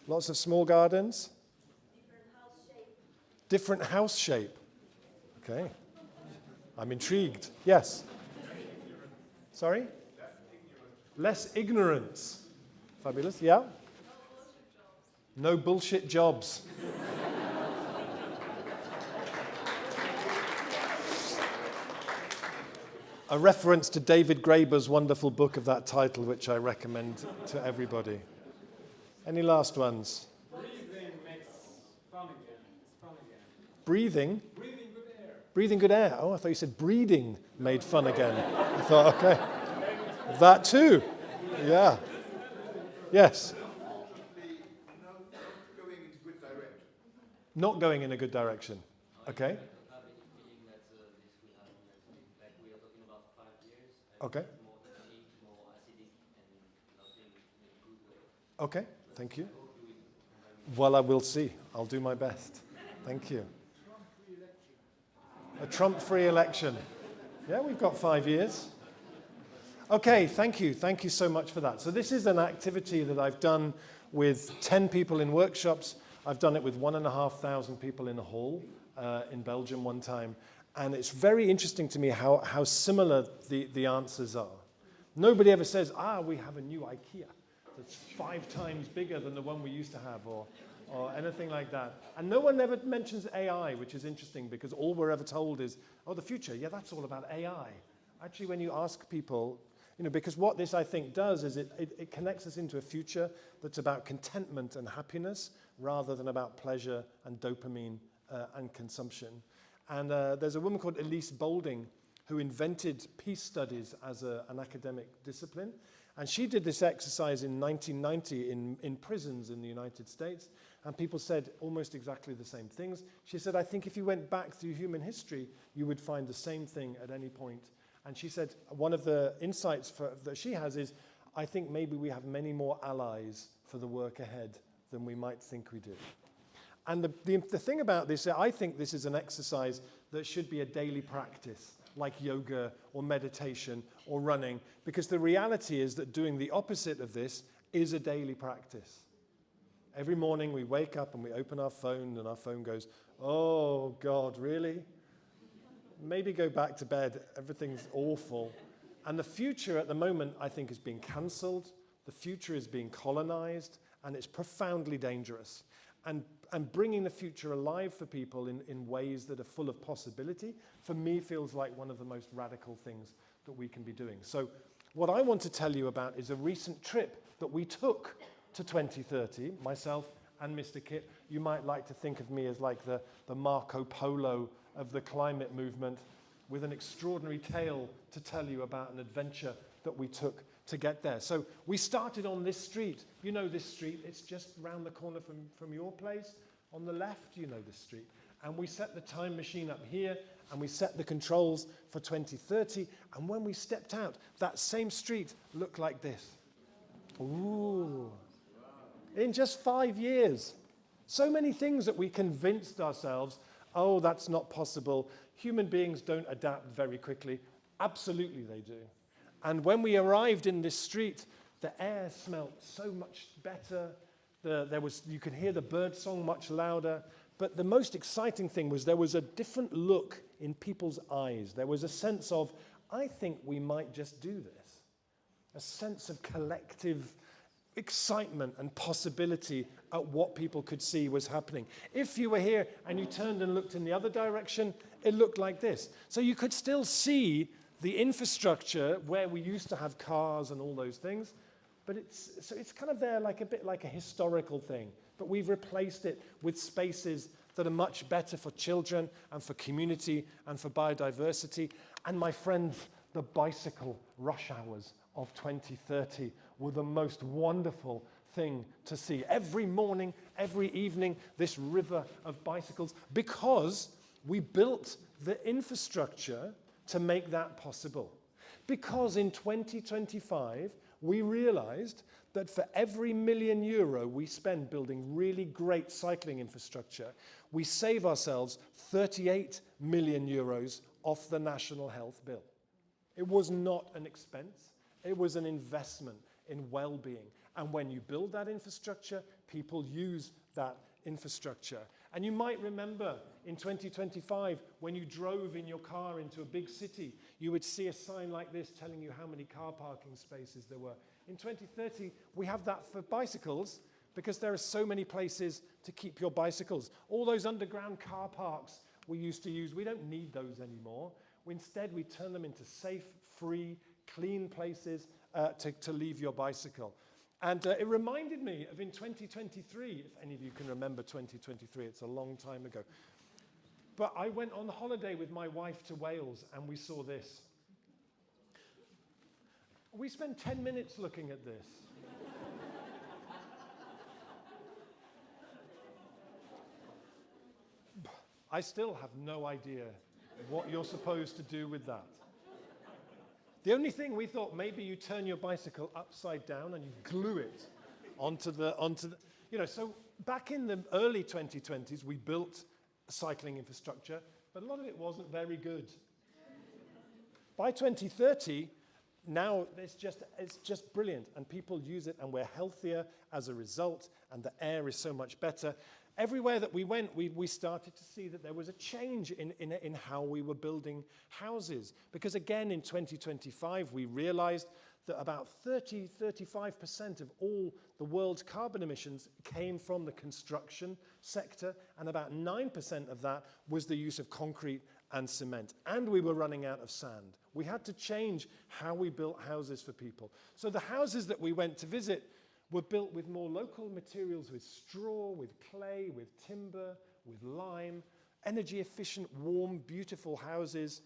Lots of small gardens. Different house shape. Different house shape. Okay. I'm intrigued. Yes. Sorry? Less ignorance. Fabulous. Yeah? No bullshit jobs. A reference to David Graeber's wonderful book of that title, which I recommend to everybody. Any last ones? Breathing makes fun again. It's fun again. Breathing? Breathing good air. Breathing good air. Oh, I thought you said breeding made fun again. I thought, okay. That too. Yeah. Yes. Not going in a good direction. Okay. Okay. Okay. Thank you. Well, I will see. I'll do my best. Thank you. A Trump-free election. Yeah, we've got 5 years. Okay, thank you. Thank you so much for that. So this is an activity that I've done with 10 people in workshops. I've done it with 1,500 people in a hall in Belgium one time. And it's very interesting to me how similar the answers are. Nobody ever says, we have a new IKEA that's 5 times bigger than the one we used to have, or anything like that. And no one ever mentions AI, which is interesting because all we're ever told is, the future, yeah, that's all about AI. Actually, when you ask people, because what this, I think, does is it connects us into a future that's about contentment and happiness rather than about pleasure and dopamine and consumption. And there's a woman called Elise Boulding who invented peace studies as an academic discipline. And she did this exercise in 1990 in prisons in the United States. And people said almost exactly the same things. She said, I think if you went back through human history, you would find the same thing at any point. And she said one of the insights that she has is, I think maybe we have many more allies for the work ahead than we might think we do. And the thing about this, I think this is an exercise that should be a daily practice, like yoga or meditation or running, because the reality is that doing the opposite of this is a daily practice. Every morning we wake up and we open our phone and our phone goes, oh God, really? Maybe go back to bed, everything's awful. And the future at the moment, I think, is being cancelled. The future is being colonized, and it's profoundly dangerous. And bringing the future alive for people in ways that are full of possibility, for me, feels like one of the most radical things that we can be doing. So what I want to tell you about is a recent trip that we took to 2030, myself and Mr. Kip. You might like to think of me as like the Marco Polo of the climate movement, with an extraordinary tale to tell you about an adventure that we took to get there. So we started on this street. You know this street. It's just round the corner from your place. On the left, you know this street. And we set the time machine up here, and we set the controls for 2030. And when we stepped out, that same street looked like this. Ooh. In just 5 years. So many things that we convinced ourselves, oh, that's not possible. Human beings don't adapt very quickly. Absolutely they do. And when we arrived in this street, the air smelled so much better. You could hear the bird song much louder. But the most exciting thing was there was a different look in people's eyes. There was a sense of, I think we might just do this. A sense of collective excitement and possibility at what people could see was happening. If you were here and you turned and looked in the other direction, it looked like this. So you could still see the infrastructure where we used to have cars and all those things, but it's kind of there like a bit like a historical thing. But we've replaced it with spaces that are much better for children and for community and for biodiversity. And my friends, the bicycle rush hours of 2030 were the most wonderful thing to see. Every morning, every evening, this river of bicycles, because we built the infrastructure to make that possible. Because in 2025, we realized that for every €1 million we spend building really great cycling infrastructure, we save ourselves €38 million off the National Health Bill. It was not an expense, it was an investment in well-being. And when you build that infrastructure, people use that infrastructure. And you might remember in 2025, when you drove in your car into a big city, you would see a sign like this telling you how many car parking spaces there were. In 2030, we have that for bicycles because there are so many places to keep your bicycles. All those underground car parks we used to use, we don't need those anymore. Instead, we turn them into safe, free, clean places to leave your bicycle. And it reminded me of in 2023, if any of you can remember 2023, it's a long time ago. But I went on holiday with my wife to Wales and we saw this. We spent 10 minutes looking at this. I still have no idea what you're supposed to do with that. The only thing we thought, maybe you turn your bicycle upside down and you glue it onto the, so back in the early 2020s, we built cycling infrastructure, but a lot of it wasn't very good. By 2030, now it's just brilliant, and people use it, and we're healthier as a result, and the air is so much better. Everywhere that we went, we started to see that there was a change in how we were building houses. Because again, in 2025, we realized that about 35% of all the world's carbon emissions came from the construction sector, and about 9% of that was the use of concrete and cement. And we were running out of sand. We had to change how we built houses for people. So the houses that we went to visit were built with more local materials, with straw, with clay, with timber, with lime, energy efficient, warm, beautiful houses.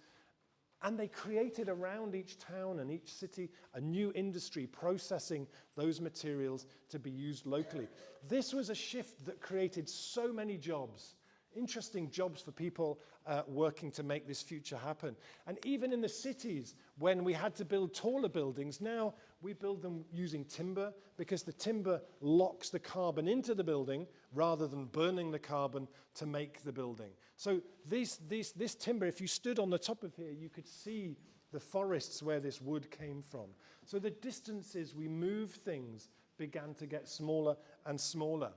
And they created around each town and each city a new industry processing those materials to be used locally. This was a shift that created so many jobs, interesting jobs for people working to make this future happen. And even in the cities, when we had to build taller buildings, now we build them using timber because the timber locks the carbon into the building rather than burning the carbon to make the building. So this timber, if you stood on the top of here, you could see the forests where this wood came from. So the distances we move things began to get smaller and smaller.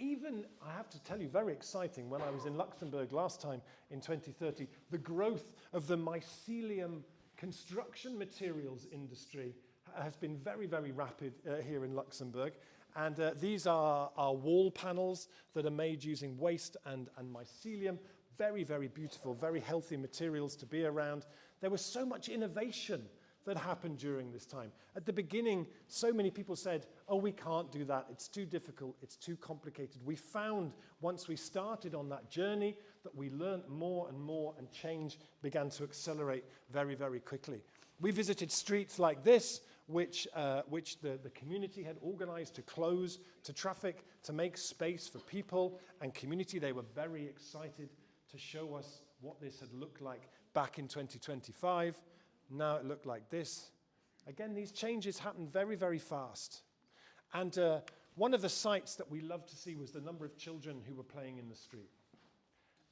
Even, I have to tell you, very exciting, when I was in Luxembourg last time in 2030, the growth of the mycelium construction materials industry has been very, very rapid here in Luxembourg. And these are our wall panels that are made using waste and mycelium. Very, very beautiful, very healthy materials to be around. There was so much innovation that happened during this time. At the beginning, so many people said, oh, we can't do that. It's too difficult. It's too complicated. We found, once we started on that journey, that we learned more and more, and change began to accelerate very, very quickly. We visited streets like this, which the community had organized to close to traffic, to make space for people and community. They were very excited to show us what this had looked like back in 2025. Now it looked like this. Again, these changes happened very, very fast. And one of the sights that we loved to see was the number of children who were playing in the street.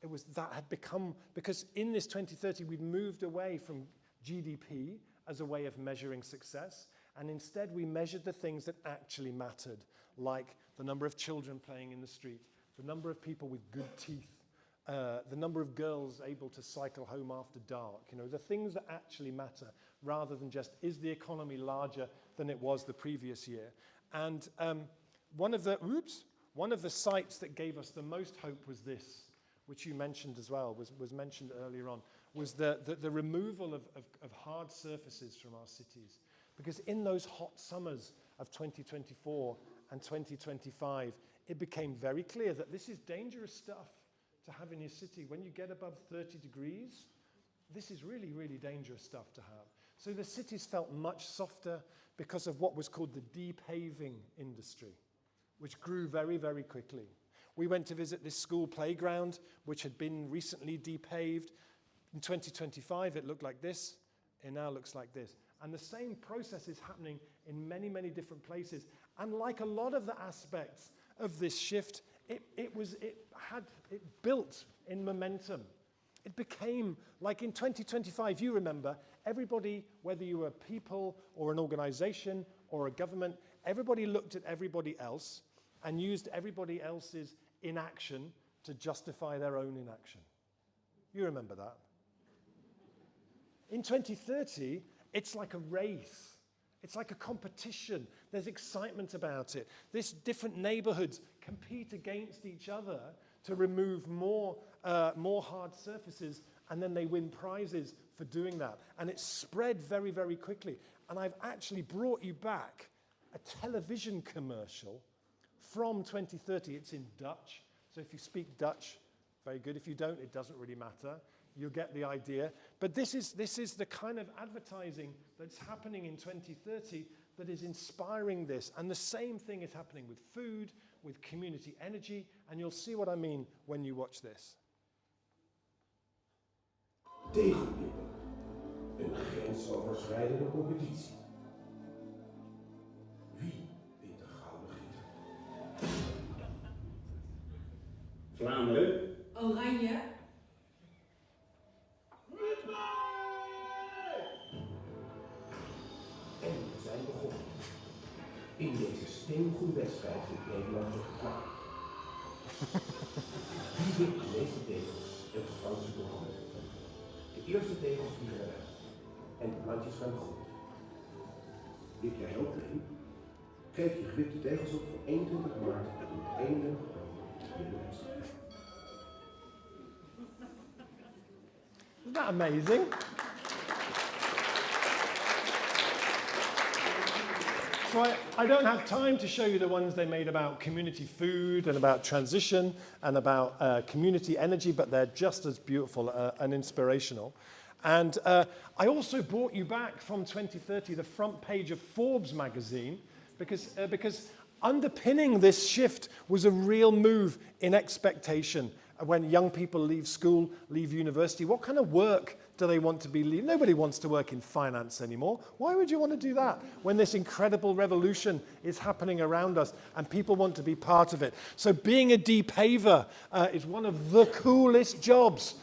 It was that had become, because in this 2030, we'd moved away from GDP as a way of measuring success, and instead we measured the things that actually mattered, like the number of children playing in the street, the number of people with good teeth, the number of girls able to cycle home after dark, you know, the things that actually matter, rather than just, is the economy larger than it was the previous year? And one of the sites that gave us the most hope was this, which you mentioned as well, was mentioned earlier on, was the removal of hard surfaces from our cities. Because in those hot summers of 2024 and 2025, it became very clear that this is dangerous stuff to have in your city. When you get above 30 degrees, this is really, really dangerous stuff to have. So the cities felt much softer because of what was called the depaving industry, which grew very, very quickly. We went to visit this school playground, which had been recently depaved. In 2025, it looked like this. It now looks like this. And the same process is happening in many, many different places. And like a lot of the aspects of this shift, it built in momentum. It became, like in 2025, you remember, everybody, whether you were people or an organization or a government, everybody looked at everybody else and used everybody else's inaction to justify their own inaction. You remember that. In 2030, it's like a race. It's like a competition. There's excitement about it. These different neighborhoods compete against each other to remove more hard surfaces, and then they win prizes for doing that. And it's spread very, very quickly. And I've actually brought you back a television commercial from 2030. It's in Dutch. So if you speak Dutch, very good. If you don't, it doesn't really matter. You'll get the idea. But this is the kind of advertising that's happening in 2030 that is inspiring this. And the same thing is happening with food, with community energy, and you'll see what I mean when you watch this. Tegenwippen. Een grensoverschrijdende competitie. Wie wint de gouden gitter? Vlaanderen. Oranje. En we zijn begonnen. In deze steengoedwedstrijd vindt Nederland zich klaar. Wie wint de meeste tegels en vervangt ze door groen? De eerste tegels vliegen eruit. En de plantjes gaan groen. Wip jij ook erin? Geef je gewipte tegels op voor 21 maart en 21 oktober in de wedstrijd. Isn't that amazing? So I don't have time to show you the ones they made about community food and about transition and about community energy, but they're just as beautiful and inspirational. And I also brought you back from 2030 the front page of Forbes magazine because underpinning this shift was a real move in expectation. When young people leave school, leave university, what kind of work do they want to be leaving? Nobody wants to work in finance anymore. Why would you want to do that when this incredible revolution is happening around us and people want to be part of it? So being a depaver is one of the coolest jobs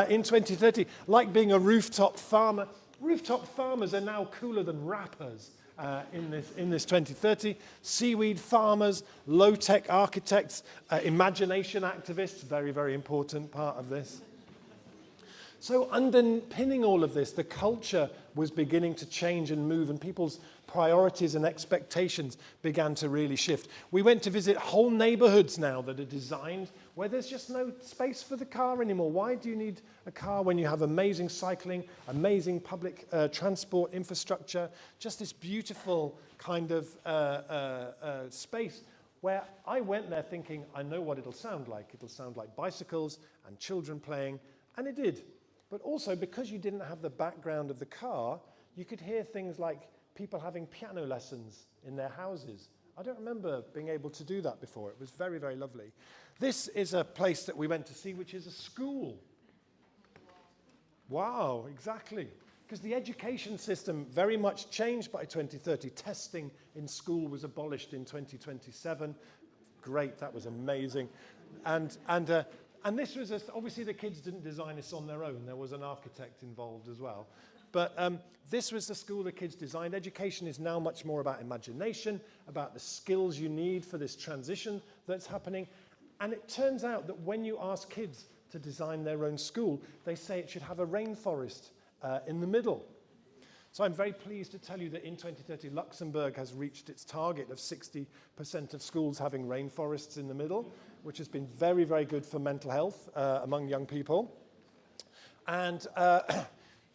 in 2030, like being a rooftop farmer. Rooftop farmers are now cooler than rappers. In this 2030, seaweed farmers, low-tech architects, imagination activists, very, very important part of this. So underpinning all of this, the culture was beginning to change and move, and people's priorities and expectations began to really shift. We went to visit whole neighborhoods now that are designed where there's just no space for the car anymore. Why do you need a car when you have amazing cycling, amazing public transport infrastructure, just this beautiful kind of space where I went there thinking, I know what it'll sound like. It'll sound like bicycles and children playing, and it did. But also, because you didn't have the background of the car, you could hear things like people having piano lessons in their houses. I don't remember being able to do that before. It was very, very lovely. This is a place that we went to see, which is a school. Wow, exactly. Because the education system very much changed by 2030. Testing in school was abolished in 2027. Great, that was amazing. And this was, obviously the kids didn't design this on their own. There was an architect involved as well. But this was the school the kids designed. Education is now much more about imagination, about the skills you need for this transition that's happening. And it turns out that when you ask kids to design their own school, they say it should have a rainforest in the middle. So I'm very pleased to tell you that in 2030, Luxembourg has reached its target of 60% of schools having rainforests in the middle, which has been very, very good for mental health among young people. And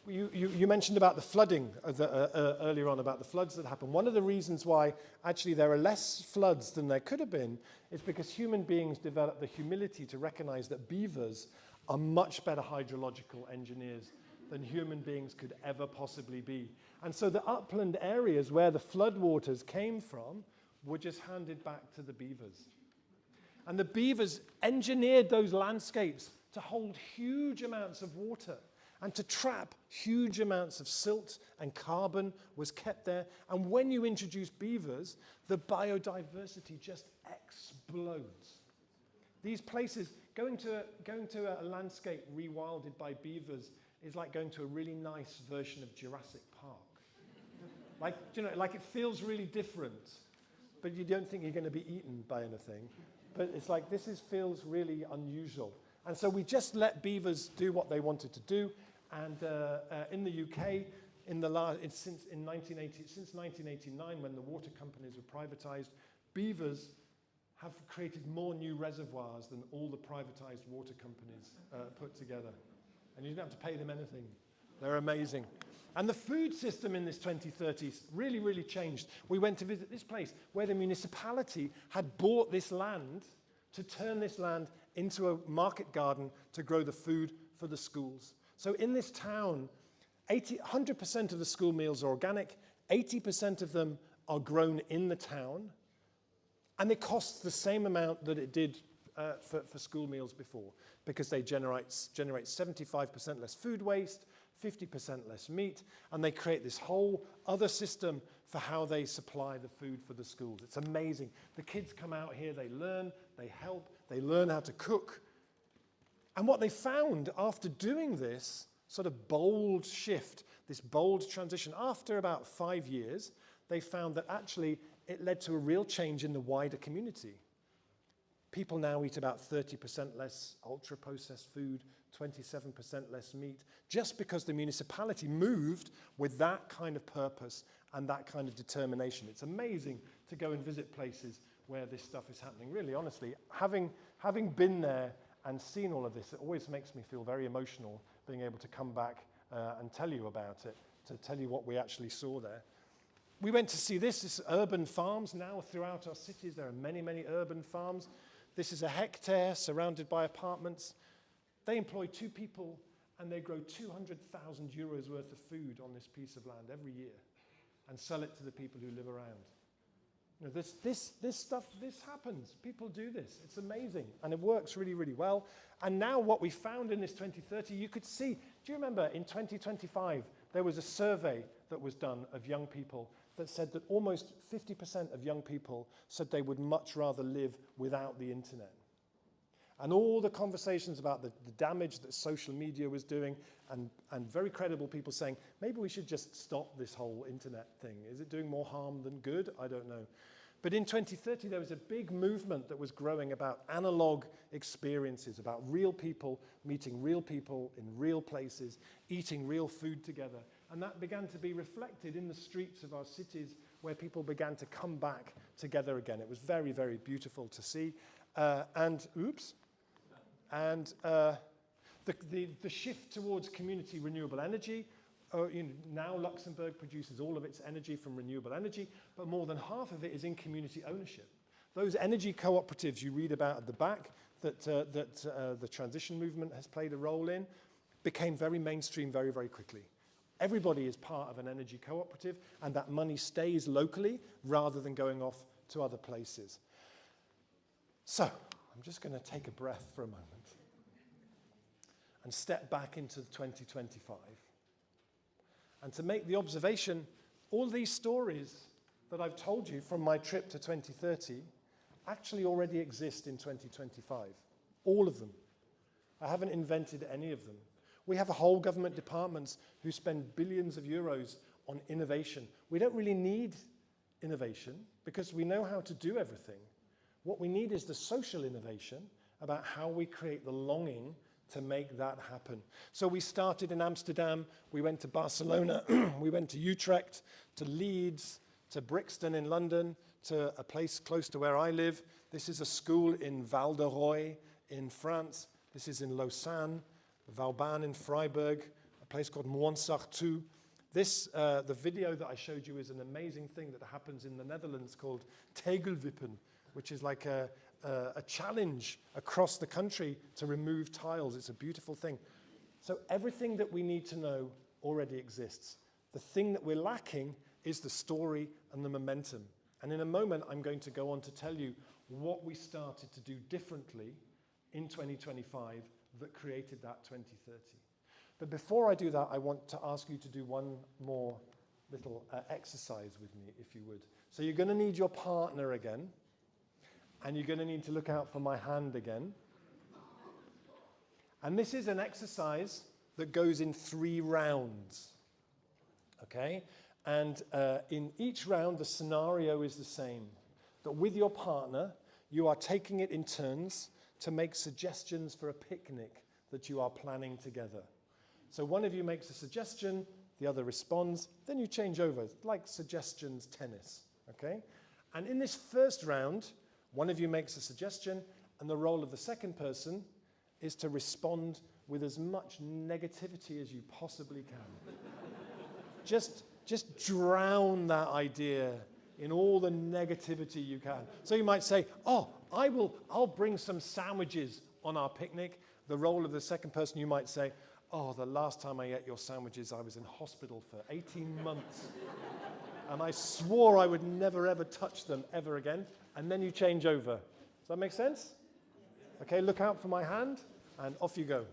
you mentioned about the flooding earlier on, about the floods that happen. One of the reasons why actually there are less floods than there could have been is because human beings developed the humility to recognize that beavers are much better hydrological engineers than human beings could ever possibly be. And so the upland areas where the floodwaters came from were just handed back to the beavers. And the beavers engineered those landscapes to hold huge amounts of water and to trap huge amounts of silt, and carbon was kept there. And when you introduce beavers, the biodiversity just explodes. These places, going to a landscape rewilded by beavers is like going to a really nice version of Jurassic Park. Like it feels really different, but you don't think you're going to be eaten by anything. But it's like, feels really unusual. And so we just let beavers do what they wanted to do. And in the UK, since 1989, when the water companies were privatized, beavers have created more new reservoirs than all the privatized water companies put together. And you don't have to pay them anything. They're amazing. And the food system in this 2030s really, really changed. We went to visit this place where the municipality had bought this land to turn this land into a market garden to grow the food for the schools. So in this town, 100% of the school meals are organic, 80% of them are grown in the town, and it costs the same amount that it did for school meals before, because they generate 75% less food waste, 50% less meat, and they create this whole other system for how they supply the food for the schools. It's amazing. The kids come out here, they learn, they help, they learn how to cook. And what they found after doing this sort of bold shift, this bold transition, after about 5 years, they found that actually it led to a real change in the wider community. People now eat about 30% less ultra-processed food, 27% less meat, just because the municipality moved with that kind of purpose and that kind of determination. It's amazing to go and visit places where this stuff is happening. Really, honestly, having been there and seen all of this, it always makes me feel very emotional being able to come back and tell you about it, to tell you what we actually saw there. We went to see this urban farms. Now throughout our cities, there are many, many urban farms. This is a hectare surrounded by apartments. They employ 2 people and they grow 200,000 euros worth of food on this piece of land every year and sell it to the people who live around. You know, this stuff happens. People do this. It's amazing. And it works really, really well. And now what we found in this 2030, you could see, do you remember in 2025, there was a survey that was done of young people that said that almost 50% of young people said they would much rather live without the internet. And all the conversations about the damage that social media was doing, and very credible people saying, maybe we should just stop this whole internet thing. Is it doing more harm than good? I don't know. But in 2030, there was a big movement that was growing about analog experiences, about real people meeting real people in real places, eating real food together. And that began to be reflected in the streets of our cities, where people began to come back together again. It was very, very beautiful to see. The shift towards community renewable energy. Now Luxembourg produces all of its energy from renewable energy, but more than half of it is in community ownership. Those energy cooperatives you read about at the back that the transition movement has played a role in became very mainstream very, very quickly. Everybody is part of an energy cooperative, and that money stays locally rather than going off to other places. So, I'm just going to take a breath for a moment and step back into 2025 and to make the observation, all these stories that I've told you from my trip to 2030 actually already exist in 2025. All of them. I haven't invented any of them. We have whole government departments who spend billions of euros on innovation. We don't really need innovation because we know how to do everything. What we need is the social innovation about how we create the longing to make that happen. So we started in Amsterdam, we went to Barcelona, we went to Utrecht, to Leeds, to Brixton in London, to a place close to where I live. This is a school in Val de Roye in France. This is in Lausanne, Vauban in Freiburg, a place called Moinsartou. This, the video that I showed you is an amazing thing that happens in the Netherlands called Tegelwippen, which is like a challenge across the country to remove tiles. It's a beautiful thing. So everything that we need to know already exists. The thing that we're lacking is the story and the momentum. And in a moment, I'm going to go on to tell you what we started to do differently in 2025 that created that 2030. But before I do that, I want to ask you to do one more little exercise with me, if you would. So you're going to need your partner again, and you're going to need to look out for my hand again. And this is an exercise that goes in 3 rounds, okay? And in each round, the scenario is the same. That with your partner, you are taking it in turns to make suggestions for a picnic that you are planning together. So one of you makes a suggestion, the other responds, then you change over, like suggestions tennis, okay? And in this first round, one of you makes a suggestion, and the role of the second person is to respond with as much negativity as you possibly can. Just drown that idea in all the negativity you can. So you might say, oh, I'll bring some sandwiches on our picnic. The role of the second person, you might say, oh, the last time I ate your sandwiches, I was in hospital for 18 months. And I swore I would never, ever touch them ever again. And then you change over. Does that make sense? Okay, look out for my hand, and off you go.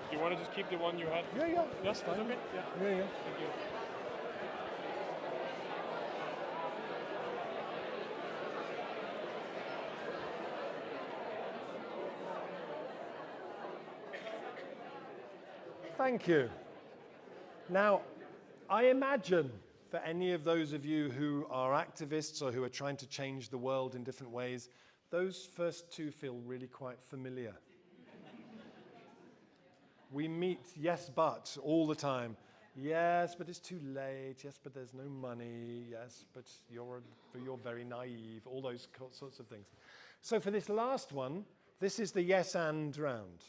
Do you want to just keep the one you had? Yeah, That's fine. Okay. Yeah. Yeah. Thank you. Thank you. Now, I imagine for any of those of you who are activists or who are trying to change the world in different ways, those first 2 feel really quite familiar. We meet yes, but all the time. Yes, but it's too late. Yes, but there's no money. Yes, but you're very naive. All those sorts of things. So for this last one, this is the yes and round.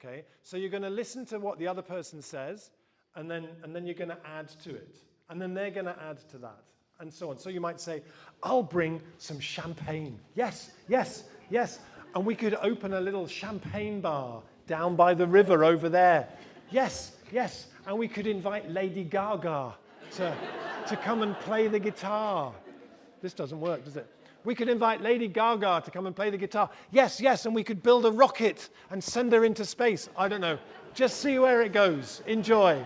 Okay? So you're going to listen to what the other person says, and then you're going to add to it. And then they're going to add to that, and so on. So you might say, I'll bring some champagne. Yes, yes, yes. And we could open a little champagne bar down by the river over there. Yes, yes. And we could invite Lady Gaga to come and play the guitar. This doesn't work, does it? We could invite Lady Gaga to come and play the guitar. Yes, yes, and we could build a rocket and send her into space. I don't know. Just see where it goes. Enjoy.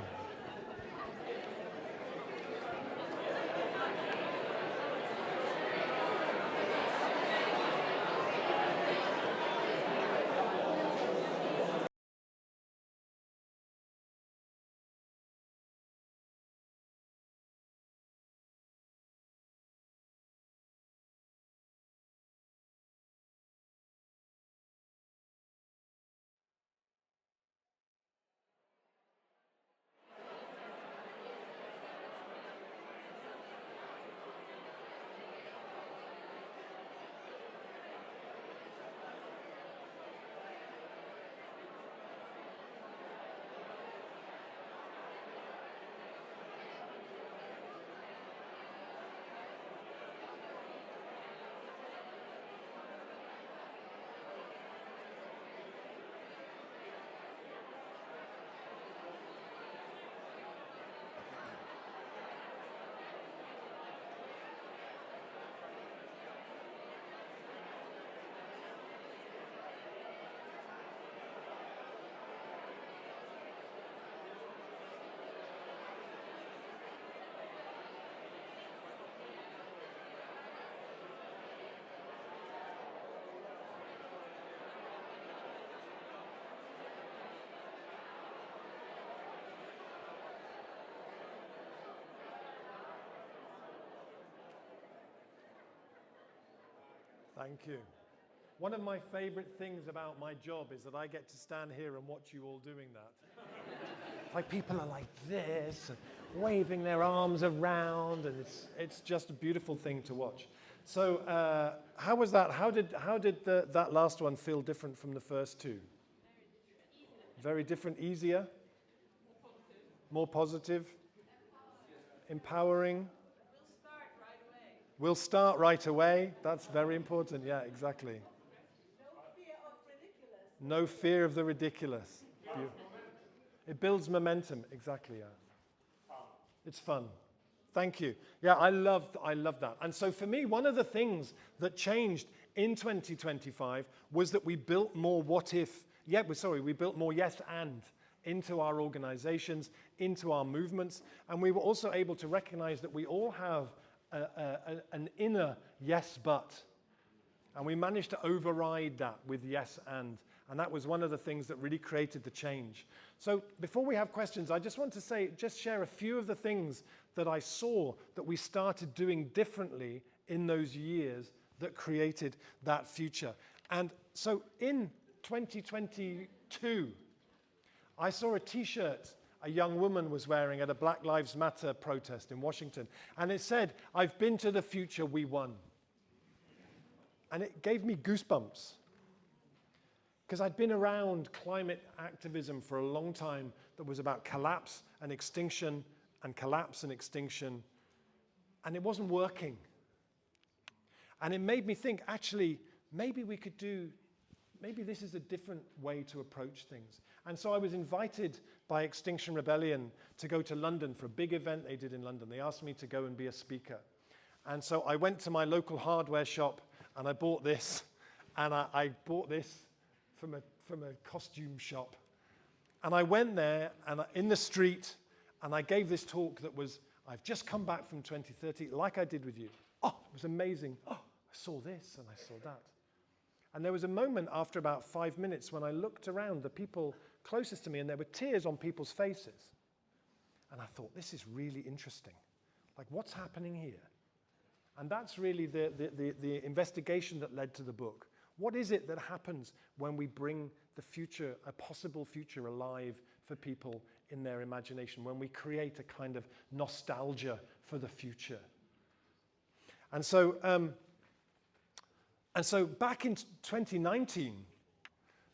Thank you. One of my favorite things about my job is that I get to stand here and watch you all doing that. Like people are like this, and waving their arms around, and it's just a beautiful thing to watch. So how was that? How did that last one feel different from the first two? Very different, easier, more positive, empowering. We'll start right away. That's very important. Yeah, exactly. No fear of the ridiculous. It builds momentum. Exactly. Yeah. It's fun. Thank you. Yeah, I love that. And so for me, one of the things that changed in 2025 was that we built more we built more yes and into our organizations, into our movements, and we were also able to recognize that we all have an inner yes but, and we managed to override that with yes and that was one of the things that really created the change. So before we have questions, I just want to share a few of the things that I saw that we started doing differently in those years that created that future. And so in 2022, I saw a t-shirt a young woman was wearing at a Black Lives Matter protest in Washington. And it said, "I've been to the future, we won." And it gave me goosebumps. Because I'd been around climate activism for a long time that was about collapse and extinction and collapse and extinction. And it wasn't working. And it made me think, actually, maybe this is a different way to approach things. And so I was invited by Extinction Rebellion to go to London for a big event they did in London. They asked me to go and be a speaker. And so I went to my local hardware shop and I bought this. And I bought this from a costume shop. And I went there and in the street and I gave this talk that was, I've just come back from 2030, like I did with you. Oh, it was amazing. Oh, I saw this and I saw that. And there was a moment after about 5 minutes when I looked around the people closest to me and there were tears on people's faces. And I thought, this is really interesting. Like, what's happening here? And that's really the investigation that led to the book. What is it that happens when we bring the future, a possible future, alive for people in their imagination, when we create a kind of nostalgia for the future? And so back in 2019,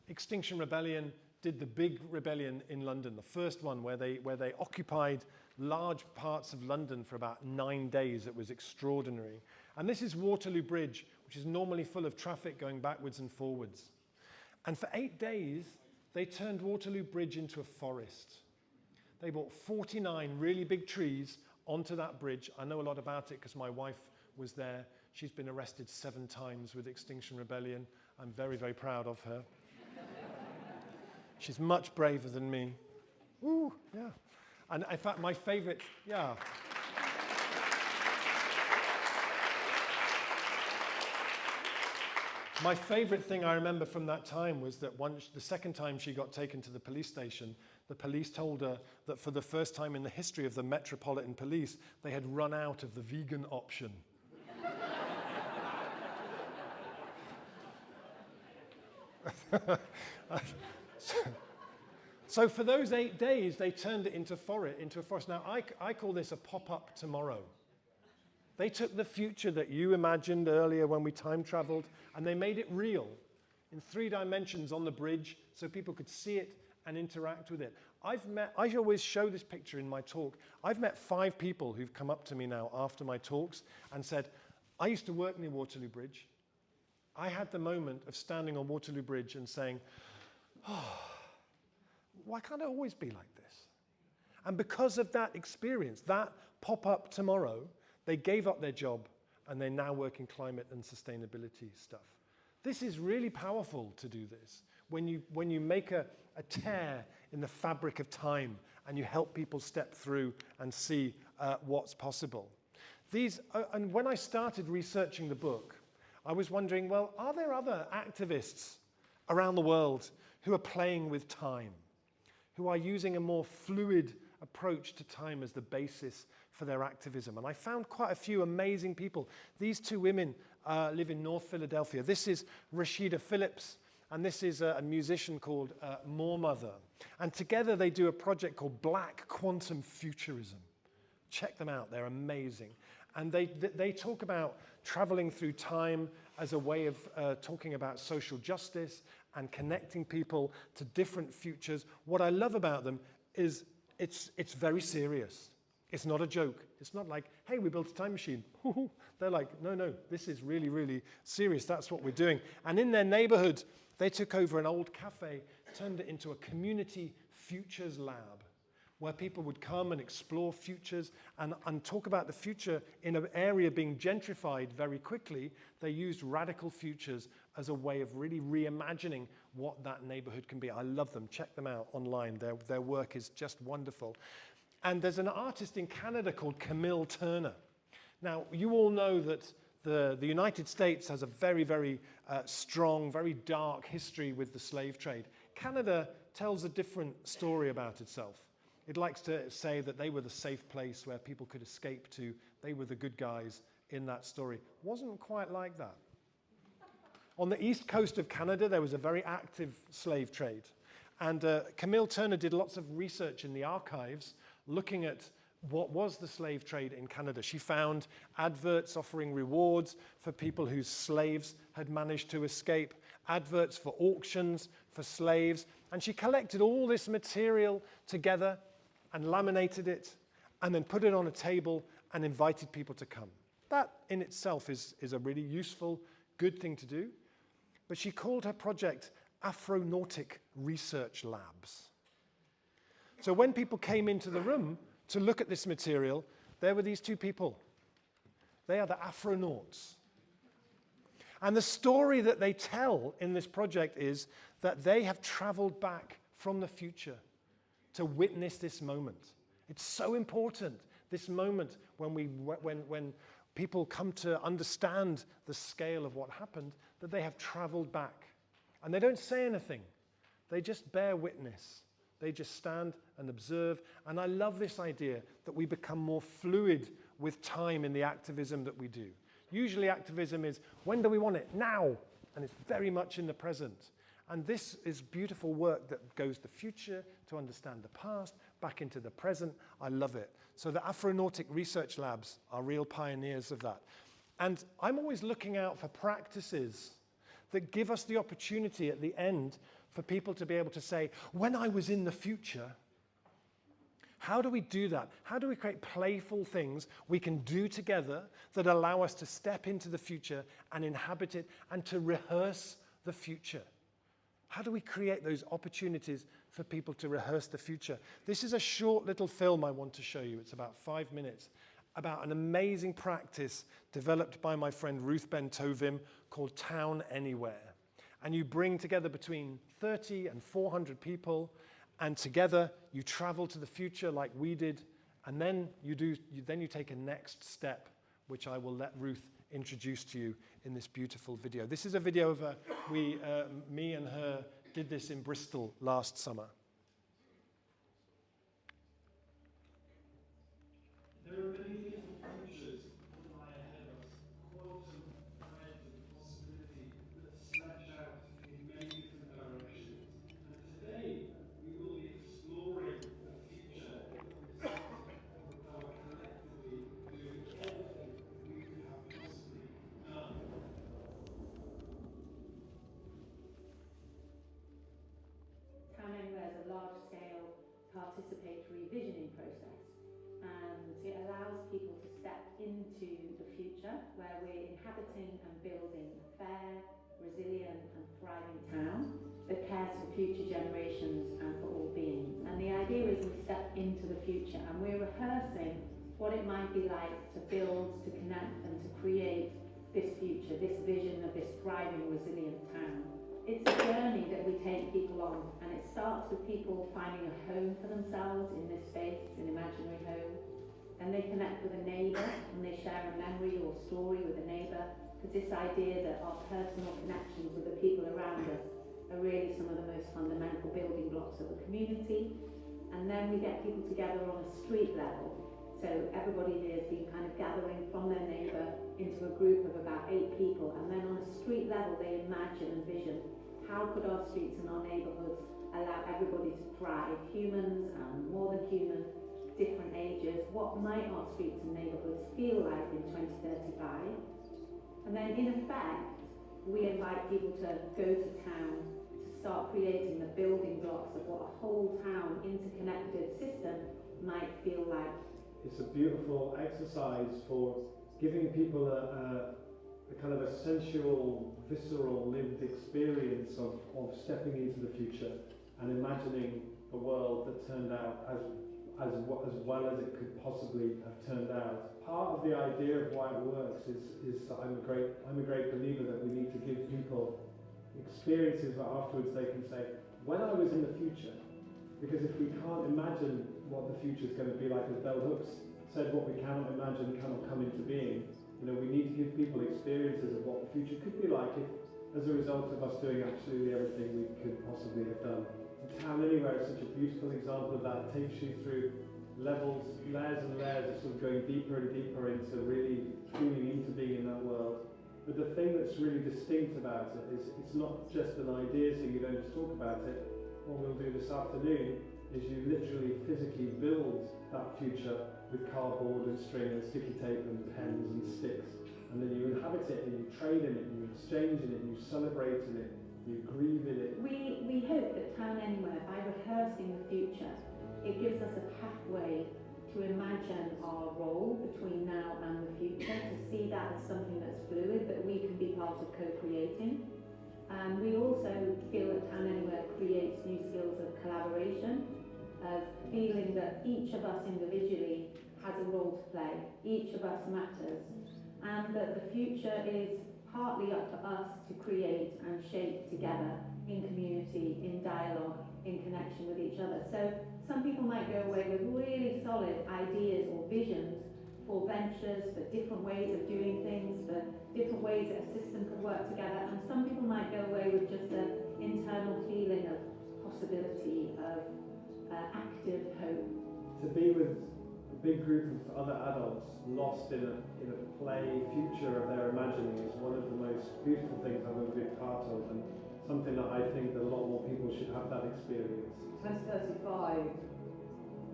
Extinction Rebellion did the big rebellion in London, the first one where they occupied large parts of London for about 9 days. It was extraordinary. And this is Waterloo Bridge, which is normally full of traffic going backwards and forwards. And for 8 days, they turned Waterloo Bridge into a forest. They brought 49 really big trees onto that bridge. I know a lot about it because my wife was there. She's been arrested 7 times with Extinction Rebellion. I'm very, very proud of her. She's much braver than me. Ooh, yeah. And in fact, my favorite, yeah. My favorite thing I remember from that time was that the second time she got taken to the police station, the police told her that for the first time in the history of the Metropolitan Police, they had run out of the vegan option. So for those 8 days, they turned it into a forest. Now, I call this a pop-up tomorrow. They took the future that you imagined earlier when we time traveled, and they made it real in 3 dimensions on the bridge so people could see it and interact with it. I always show this picture in my talk. I've met 5 people who've come up to me now after my talks and said, I used to work near Waterloo Bridge. I had the moment of standing on Waterloo Bridge and saying, oh, why can't it always be like this? And because of that experience, that pop-up tomorrow, they gave up their job and they now work in climate and sustainability stuff. This is really powerful to do this. When you make a tear in the fabric of time and you help people step through and see what's possible. And when I started researching the book, I was wondering, well, are there other activists around the world who are playing with time, who are using a more fluid approach to time as the basis for their activism? And I found quite a few amazing people. These 2 women live in North Philadelphia. This is Rashida Phillips, and this is a musician called Moormother. And together they do a project called Black Quantum Futurism. Check them out, they're amazing. And they talk about traveling through time as a way of talking about social justice and connecting people to different futures. What I love about them is it's very serious. It's not a joke. It's not like, hey, we built a time machine. They're like, no, this is really, really serious. That's what we're doing. And in their neighborhood, they took over an old cafe, turned it into a community futures lab, where people would come and explore futures and talk about the future in an area being gentrified very quickly. They used radical futures as a way of really reimagining what that neighborhood can be. I love them. Check them out online. Their work is just wonderful. And there's an artist in Canada called Camille Turner. Now, you all know that the United States has a very, very strong, very dark history with the slave trade. Canada tells a different story about itself. It likes to say that they were the safe place where people could escape to. They were the good guys in that story. Wasn't quite like that. On the east coast of Canada, there was a very active slave trade. And Camille Turner did lots of research in the archives looking at what was the slave trade in Canada. She found adverts offering rewards for people whose slaves had managed to escape, adverts for auctions for slaves, and she collected all this material together and laminated it, and then put it on a table and invited people to come. That in itself is a really useful, good thing to do. But she called her project Afronautic Research Labs. So when people came into the room to look at this material, there were these 2 people. They are the Afronauts. And the story that they tell in this project is that they have traveled back from the future to witness this moment. It's so important, this moment when people come to understand the scale of what happened, that they have traveled back. And they don't say anything. They just bear witness. They just stand and observe. And I love this idea that we become more fluid with time in the activism that we do. Usually activism is, when do we want it? Now. And it's very much in the present. And this is beautiful work that goes to the future, to understand the past, back into the present. I love it. So the Afronautic Research Labs are real pioneers of that. And I'm always looking out for practices that give us the opportunity at the end for people to be able to say, when I was in the future, how do we do that? How do we create playful things we can do together that allow us to step into the future and inhabit it and to rehearse the future? How do we create those opportunities for people to rehearse the future? This is a short little film I want to show you. It's about 5 minutes, about an amazing practice developed by my friend Ruth Ben-Tovim called Town Anywhere. And you bring together between 30 and 400 people, and together you travel to the future like we did, and then you take a next step, which I will let Ruth introduce to you in this beautiful video. This is a video of me and her did this in Bristol last summer. There are many different futures that lie ahead of us. Quantum, random, possibility that stretch out in many different directions. And today we will be exploring the future with how collectively do everything we could have possibly done. Town Anywhere is a large-scale participatory visioning process, and it allows people to step into the future where we're inhabiting and building a fair, resilient and thriving town that cares for future generations and for all beings. And the idea is we step into the future and we're rehearsing what it might be like to build, to connect and to create this future, this vision of this thriving, resilient town. It's a journey that we take people on, and it starts with people finding a home for themselves in this space, an imaginary home. And they connect with a neighbour and they share a memory or story with a neighbour, because this idea that our personal connections with the people around us are really some of the most fundamental building blocks of a community. And then we get people together on a street level. So everybody here has been kind of gathering from their neighbour into a group of about 8 people, and then on a street level they imagine and vision how could our streets and our neighbourhoods allow everybody to thrive, humans and more than human, different ages. What might our streets and neighbourhoods feel like in 2035? And then in effect, we invite people to go to town to start creating the building blocks of what a whole town interconnected system might feel like. It's a beautiful exercise for giving people a kind of a sensual, visceral, lived experience of stepping into the future and imagining a world that turned out as well as it could possibly have turned out. Part of the idea of why it works is that I'm a great believer that we need to give people experiences that afterwards they can say, when I was in the future, because if we can't imagine what the future is going to be like, as Bell Hooks said, what we cannot imagine cannot come into being. You know, we need to give people experiences of what the future could be like if, as a result of us doing absolutely everything we could possibly have done. And Town Anywhere is such a beautiful example of that. It takes you through levels, layers and layers of sort of going deeper and deeper into really tuning into being in that world. But the thing that's really distinct about it is it's not just an idea, so you don't just talk about it. What we'll do this afternoon is you literally physically build that future with cardboard and string and sticky tape and pens and sticks, and then you inhabit it and you trade in it and you exchange in it and you celebrate in it, you grieve in it. We hope that Town Anywhere, by rehearsing the future, it gives us a pathway to imagine our role between now and the future, to see that as something that's fluid, that we can be part of co-creating. We also feel that Town Anywhere creates new skills of collaboration, of feeling that each of us individually has a role to play, each of us matters, and that the future is partly up to us to create and shape together in community, in dialogue, in connection with each other. So some people might go away with really solid ideas or visions for ventures, for different ways of doing things, for different ways that a system could work together, and some people might go away with just an internal feeling of possibility, of active hope. To be with a big group of other adults lost in a play future of their imagining is one of the most beautiful things I've ever been part of, and something that I think that a lot more people should have that experience. 2035,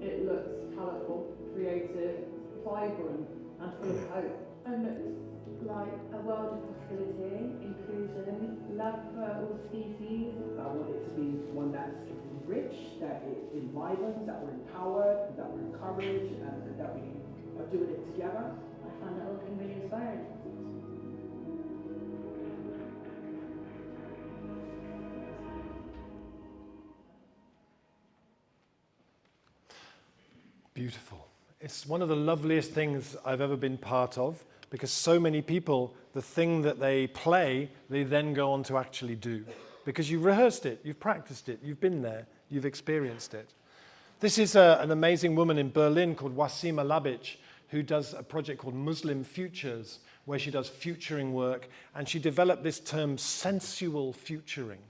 it looks colourful, creative, vibrant and full of hope. It looks like a world of possibility, inclusion, love for all species. I want it to be one that's rich, that it enlivens, that we're empowered, that we're encouraged, and that we are doing it together. I find that looking really inspiring. Beautiful. It's one of the loveliest things I've ever been part of, because so many people, the thing that they play, they then go on to actually do. Because you've rehearsed it, you've practiced it, you've been there, you've experienced it. This is an amazing woman in Berlin called Wasima Labic, who does a project called Muslim Futures, where she does futuring work, and she developed this term sensual futuring.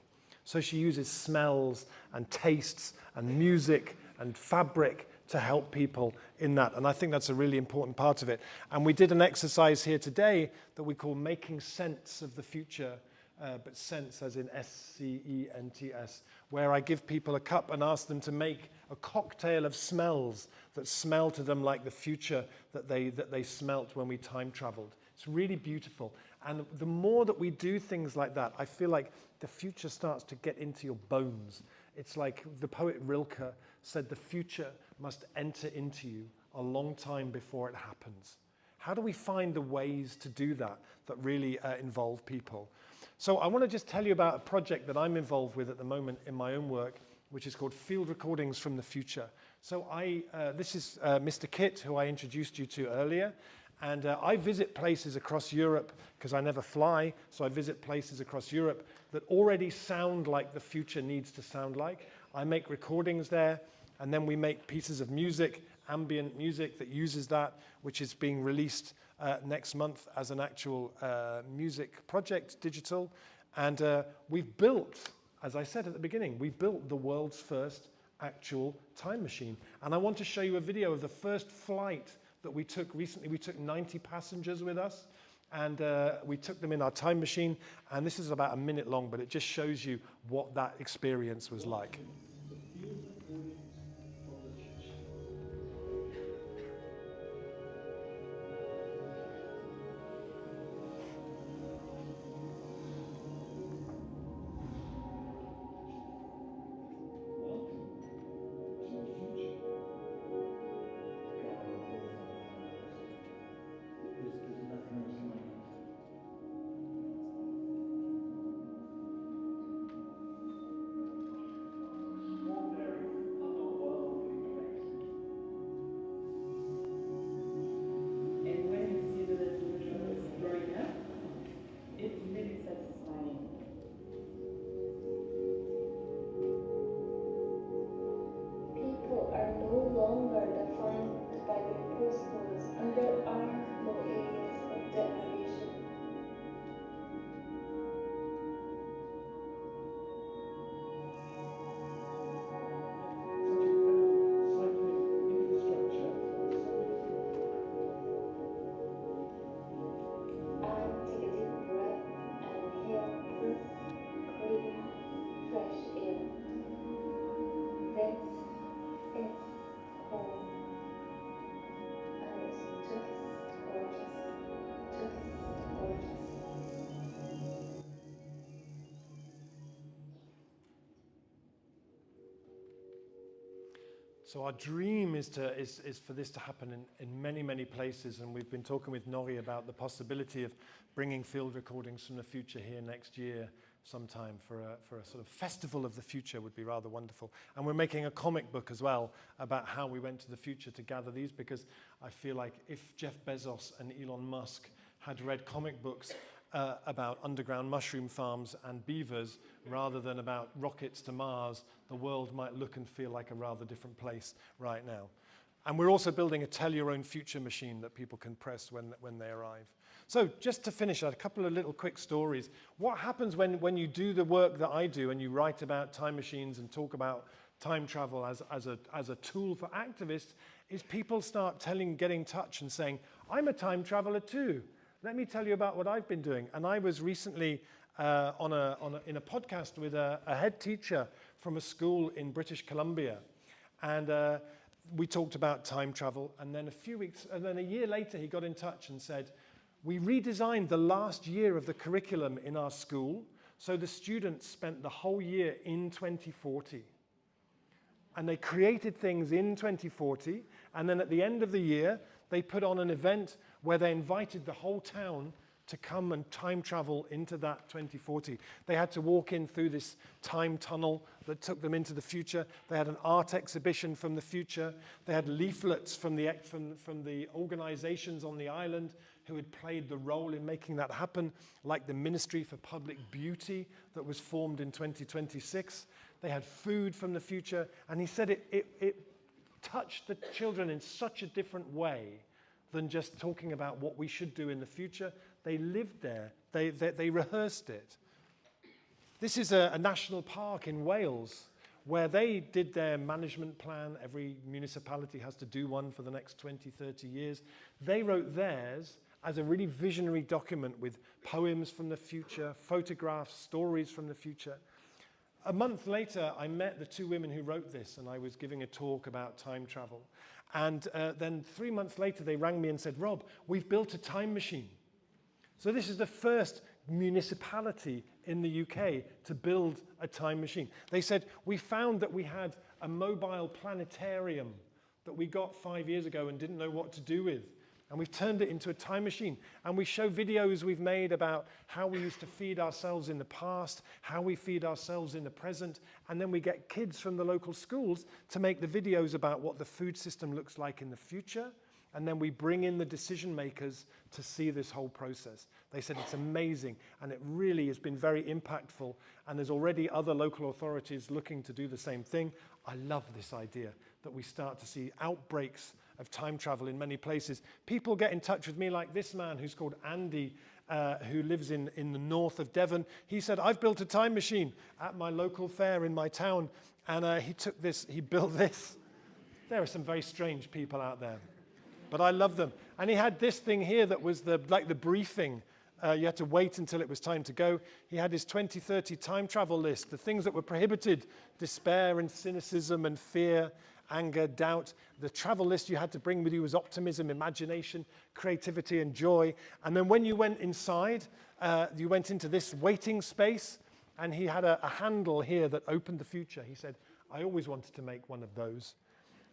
So she uses smells and tastes and music and fabric to help people in that. And I think that's a really important part of it. And we did an exercise here today that we call making sense of the future, but sense as in S-C-E-N-T-S, where I give people a cup and ask them to make a cocktail of smells that smell to them like the future that they smelt when we time traveled. It's really beautiful. And the more that we do things like that, I feel like the future starts to get into your bones. It's like the poet Rilke said, the future must enter into you a long time before it happens. How do we find the ways to do that that really involve people? So I want to just tell you about a project that I'm involved with at the moment in my own work, which is called Field Recordings from the Future. So this is Mr. Kit, who I introduced you to earlier. And I visit places across Europe, because I never fly, so I visit places across Europe that already sound like the future needs to sound like. I make recordings there, and then we make pieces of music, ambient music that uses that, which is being released next month as an actual music project, digital. And we've built, as I said at the beginning, we built the world's first actual time machine. And I want to show you a video of the first flight that we took recently. We took 90 passengers with us, and we took them in our time machine. And this is about a minute long, but it just shows you what that experience was like. So our dream is for this to happen in many, many places, and we've been talking with Nori about the possibility of bringing field recordings from the future here next year sometime for a sort of festival of the future would be rather wonderful. And we're making a comic book as well about how we went to the future to gather these, because I feel like if Jeff Bezos and Elon Musk had read comic books about underground mushroom farms and beavers rather than about rockets to Mars, the world might look and feel like a rather different place right now. And we're also building a tell your own future machine that people can press when they arrive. So just to finish, a couple of little quick stories. What happens when you do the work that I do and you write about time machines and talk about time travel as a tool for activists is people start getting in touch and saying, I'm a time traveler too. Let me tell you about what I've been doing. And I was recently in a podcast with a head teacher from a school in British Columbia. And we talked about time travel. And then a year later, he got in touch and said, we redesigned the last year of the curriculum in our school. So the students spent the whole year in 2040. And they created things in 2040. And then at the end of the year, they put on an event where they invited the whole town to come and time travel into that 2040. They had to walk in through this time tunnel that took them into the future. They had an art exhibition from the future. They had leaflets from the organizations on the island who had played the role in making that happen, like the Ministry for Public Beauty that was formed in 2026. They had food from the future, and he said it touched the children in such a different way than just talking about what we should do in the future. They lived there. They rehearsed it. This is a national park in Wales where they did their management plan. Every municipality has to do one for the next 20, 30 years. They wrote theirs as a really visionary document with poems from the future, photographs, stories from the future. A month later, I met the two women who wrote this, and I was giving a talk about time travel. And then 3 months later, they rang me and said, Rob, we've built a time machine. So this is the first municipality in the UK to build a time machine. They said, we found that we had a mobile planetarium that we got 5 years ago and didn't know what to do with. And we've turned it into a time machine. And we show videos we've made about how we used to feed ourselves in the past, how we feed ourselves in the present. And then we get kids from the local schools to make the videos about what the food system looks like in the future. And then we bring in the decision makers to see this whole process. They said it's amazing, and it really has been very impactful. And there's already other local authorities looking to do the same thing. I love this idea that we start to see outbreaks of time travel in many places. People get in touch with me like this man who's called Andy, who lives in the north of Devon. He said, I've built a time machine at my local fair in my town, and he built this. There are some very strange people out there, but I love them. And he had this thing here that was like the briefing. You had to wait until it was time to go. He had his 2030 time travel list, the things that were prohibited: despair and cynicism and fear, anger, doubt. The travel list you had to bring with you was optimism, imagination, creativity, and joy. And then when you went inside, you went into this waiting space, and he had a handle here that opened the future. He said, I always wanted to make one of those.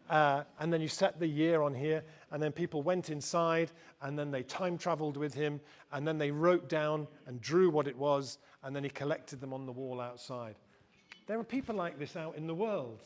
And then you set the year on here, and then people went inside, and then they time traveled with him, and then they wrote down and drew what it was, and then he collected them on the wall outside. There are people like this out in the world.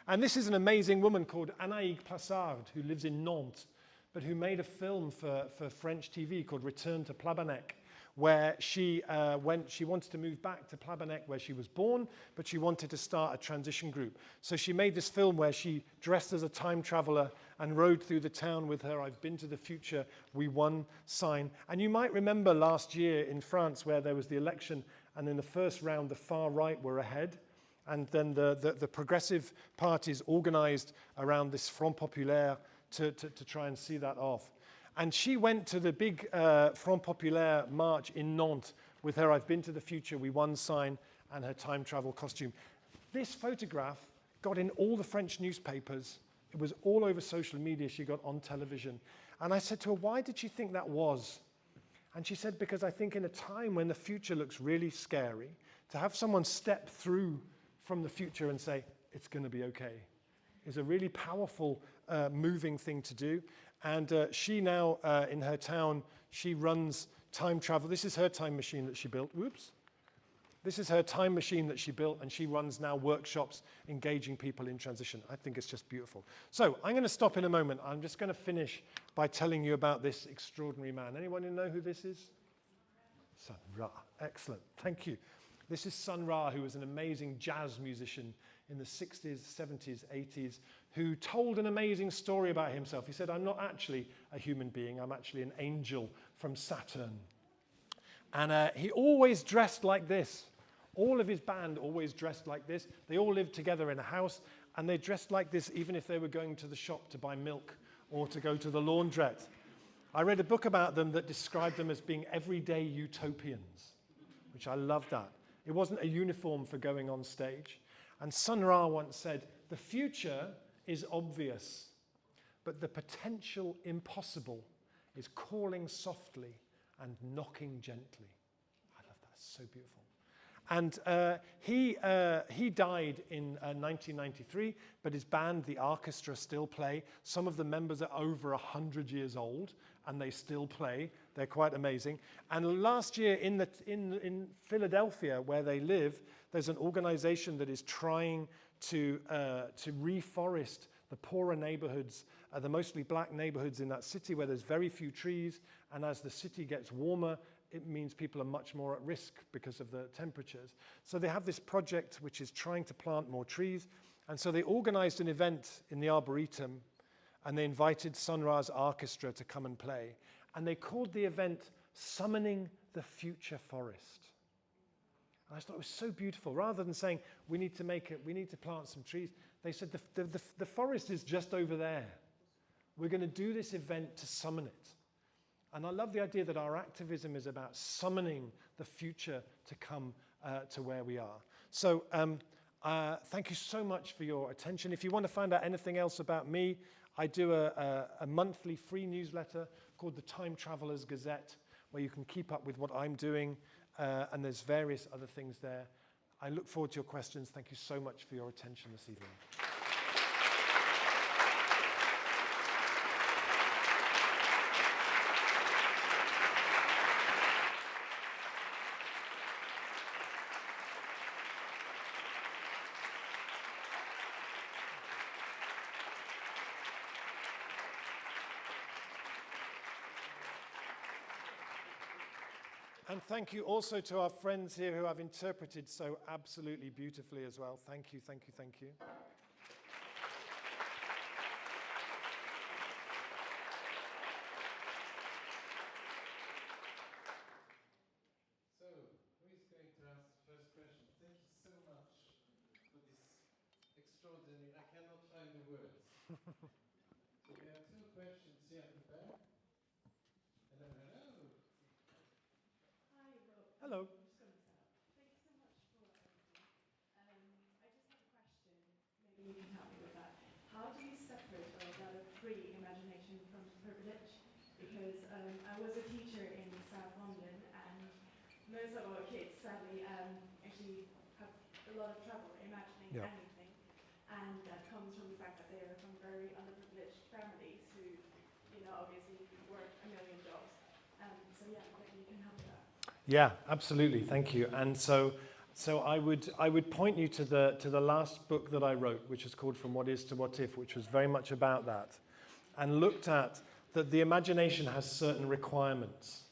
And this is an amazing woman called Anaïg Plassard, who lives in Nantes, but who made a film for French TV called Return to Plabennec, where she wanted to move back to Plabennec, where she was born, but she wanted to start a transition group. So she made this film where she dressed as a time traveler and rode through the town with her I've been to the future, we won sign. And you might remember last year in France where there was the election, and in the first round the far right were ahead. And then the progressive parties organized around this Front Populaire to try and see that off. And she went to the big Front Populaire march in Nantes with her I've been to the future, we won sign, and her time travel costume. This photograph got in all the French newspapers. It was all over social media. She got on television. And I said to her, why did she think that was? And she said, because I think in a time when the future looks really scary, to have someone step through from the future and say, it's going to be okay, is a really powerful, moving thing to do. And she now, in her town, she runs time travel. This is her time machine that she built. Whoops. This is her time machine that she built, and she runs now workshops engaging people in transition. I think it's just beautiful. So I'm going to stop in a moment. I'm just going to finish by telling you about this extraordinary man. Anyone know who this is? Sun Ra. Excellent. Thank you. This is Sun Ra, who was an amazing jazz musician in the 60s, 70s, 80s, who told an amazing story about himself. He said, I'm not actually a human being, I'm actually an angel from Saturn. And he always dressed like this. All of his band always dressed like this. They all lived together in a house, and they dressed like this even if they were going to the shop to buy milk or to go to the laundrette. I read a book about them that described them as being everyday utopians, which I love that. It wasn't a uniform for going on stage. And Sun Ra once said, the future is obvious, but the potential impossible is calling softly and knocking gently. I love that, it's so beautiful. And he died in 1993, but his band, the orchestra, still play. Some of the members are over 100 years old, and they still play. They're quite amazing. And last year in Philadelphia, where they live, there's an organization that is trying to reforest the poorer neighborhoods, the mostly black neighborhoods in that city where there's very few trees. And as the city gets warmer, it means people are much more at risk because of the temperatures. So they have this project which is trying to plant more trees. And so they organized an event in the Arboretum, and they invited Sun Ra's orchestra to come and play. And they called the event Summoning the Future Forest. And I thought it was so beautiful. Rather than saying, we need to plant some trees, they said, the forest is just over there. We're going to do this event to summon it. And I love the idea that our activism is about summoning the future to come to where we are. So thank you so much for your attention. If you want to find out anything else about me, I do a monthly free newsletter called the Time Traveller's Gazette, where you can keep up with what I'm doing, and there's various other things there. I look forward to your questions. Thank you so much for your attention this evening. And thank you also to our friends here who have interpreted so absolutely beautifully as well. Thank you, thank you, thank you. So, who is going to ask the first question? Thank you so much for this extraordinary, I cannot find the words. So we have two questions here at the back. Hello, hello. Hello. Thank you so much for everything. I just have a question. Maybe you can help me with that. How do you separate that of free imagination from privilege? Because I was a teacher in South London, and most of our kids, sadly, actually have a lot of trouble imagining anything. And that comes from the fact that they are from very underprivileged families who, obviously work a million jobs. So yeah, maybe you can help with that. Yeah, absolutely. Thank you. And so I would point you to the last book that I wrote, which is called From What Is to What If, which was very much about that, and looked at that the imagination has certain requirements.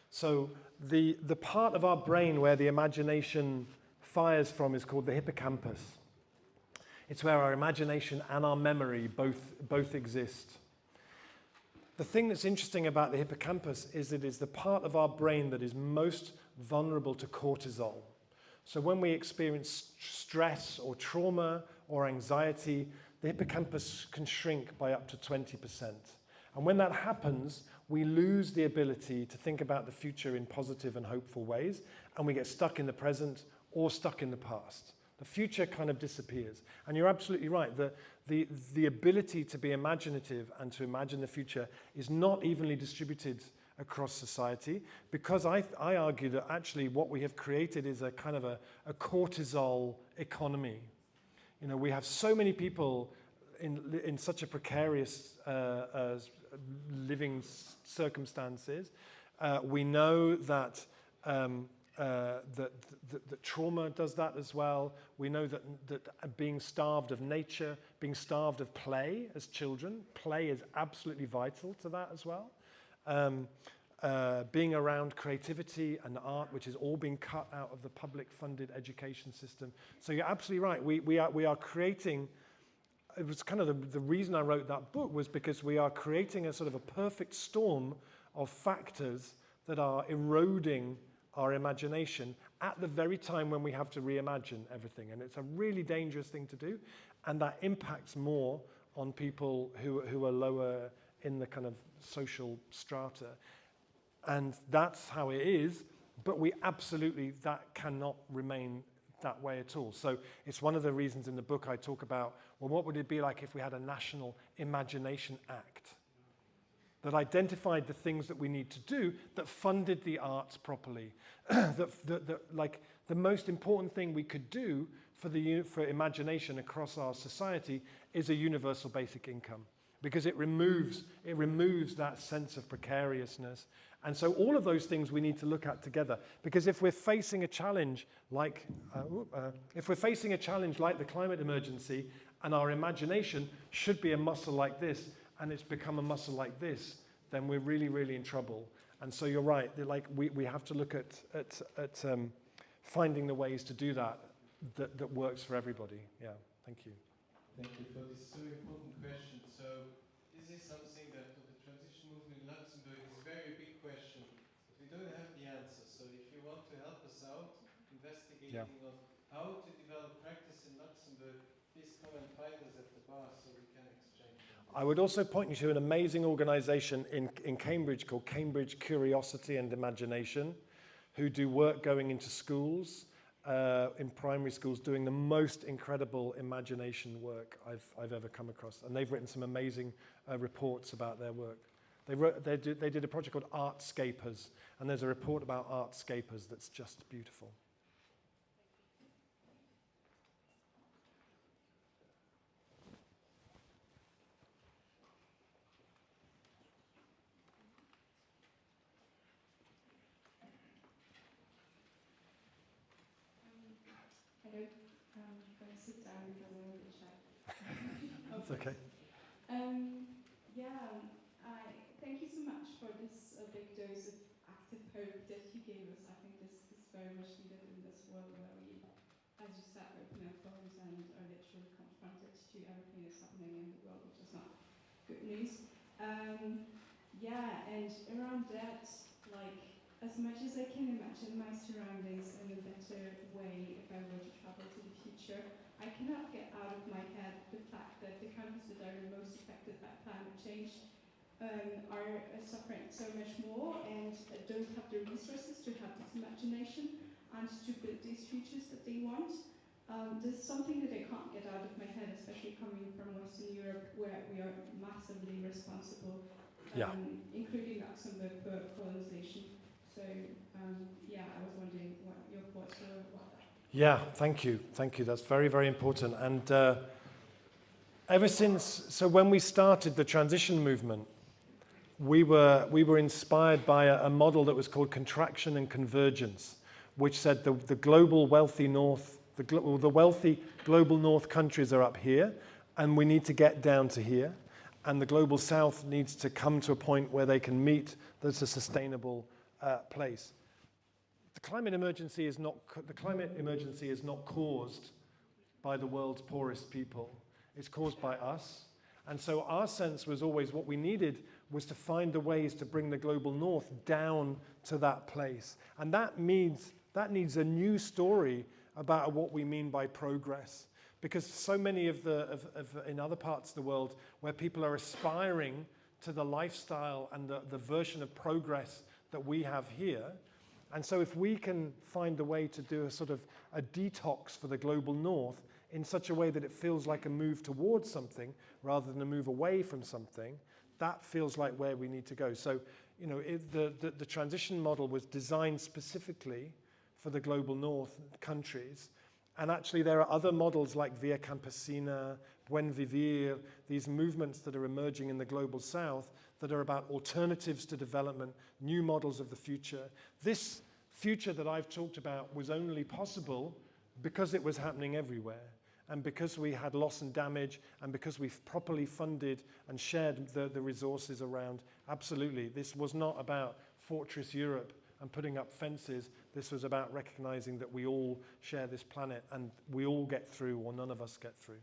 So the part of our brain where the imagination fires from is called the hippocampus. It's where our imagination and our memory both exist. The thing that's interesting about the hippocampus is it is the part of our brain that is most vulnerable to cortisol. So when we experience stress or trauma or anxiety, the hippocampus can shrink by up to 20%. And when that happens, we lose the ability to think about the future in positive and hopeful ways, and we get stuck in the present or stuck in the past. The future kind of disappears. And you're absolutely right. The ability to be imaginative and to imagine the future is not evenly distributed across society, because I argue that actually what we have created is a kind of a cortisol economy. We have so many people in such a precarious living circumstances. We know that that trauma does that as well. We know that being starved of nature, being starved of play as children, play is absolutely vital to that as well. Being around creativity and art, which is all being cut out of the public funded education system. So you're absolutely right. We are creating, it was kind of the reason I wrote that book was because we are creating a sort of a perfect storm of factors that are eroding our imagination at the very time when we have to reimagine everything. And it's a really dangerous thing to do. And that impacts more on people who are lower in the kind of social strata. And that's how it is. But that cannot remain that way at all. So it's one of the reasons in the book I talk about, well, what would it be like if we had a National Imagination Act that identified the things that we need to do, that funded the arts properly, that the most important thing we could do for imagination across our society is a universal basic income, because it removes that sense of precariousness. And so all of those things we need to look at together, because if we're facing a challenge like the climate emergency, and our imagination should be a muscle like this, and it's become a muscle like this, then we're really, really in trouble. And so you're right, like we have to look at finding the ways to do that works for everybody. Yeah, thank you. Thank you for this so important question. So this is something that for the transition movement in Luxembourg is a very big question, but we don't have the answer. So if you want to help us out investigating on how to develop practice in Luxembourg, please come and find us at the bar so we can exchange. I would also point you to an amazing organization in Cambridge called Cambridge Curiosity and Imagination, who do work going into schools, in primary schools, doing the most incredible imagination work I've ever come across. And they've written some amazing reports about their work. They did a project called Artscapers, and there's a report about Artscapers that's just beautiful. Hello, I'm going to sit down because I'm a bit shy. That's okay. Thank you so much for this big dose of active hope that you gave us. I think this is very much needed in this world where we, as you said, open our phones and are literally confronted to everything that's happening in the world, which is not good news. And around that, like, as much as I can imagine my surroundings in a better way if I were to travel to the future, I cannot get out of my head the fact that the countries that are the most affected by climate change are suffering so much more and don't have the resources to have this imagination and to build these futures that they want. There's something that I can't get out of my head, especially coming from Western Europe, where we are massively responsible, including Luxembourg, for colonization. So, I was wondering what your thoughts were about that. Yeah, thank you. Thank you. That's very, very important. And when we started the transition movement, we were inspired by a model that was called contraction and convergence, which said the global wealthy north, the wealthy global north countries are up here, and we need to get down to here, and the global south needs to come to a point where they can meet that's a sustainable place. The climate emergency is not caused by the world's poorest people. It's caused by us. And so our sense was always what we needed was to find the ways to bring the global north down to that place. And that needs a new story about what we mean by progress. Because so many in other parts of the world where people are aspiring to the lifestyle and the version of progress that we have here. And so if we can find a way to do a sort of a detox for the global north in such a way that it feels like a move towards something rather than a move away from something, that feels like where we need to go. So, the transition model was designed specifically for the global north countries. And actually there are other models like Via Campesina, Buen Vivir, these movements that are emerging in the global south that are about alternatives to development, new models of the future. This future that I've talked about was only possible because it was happening everywhere, and because we had loss and damage, and because we've properly funded and shared the resources around. Absolutely, this was not about Fortress Europe and putting up fences. This was about recognizing that we all share this planet and we all get through, or none of us get through.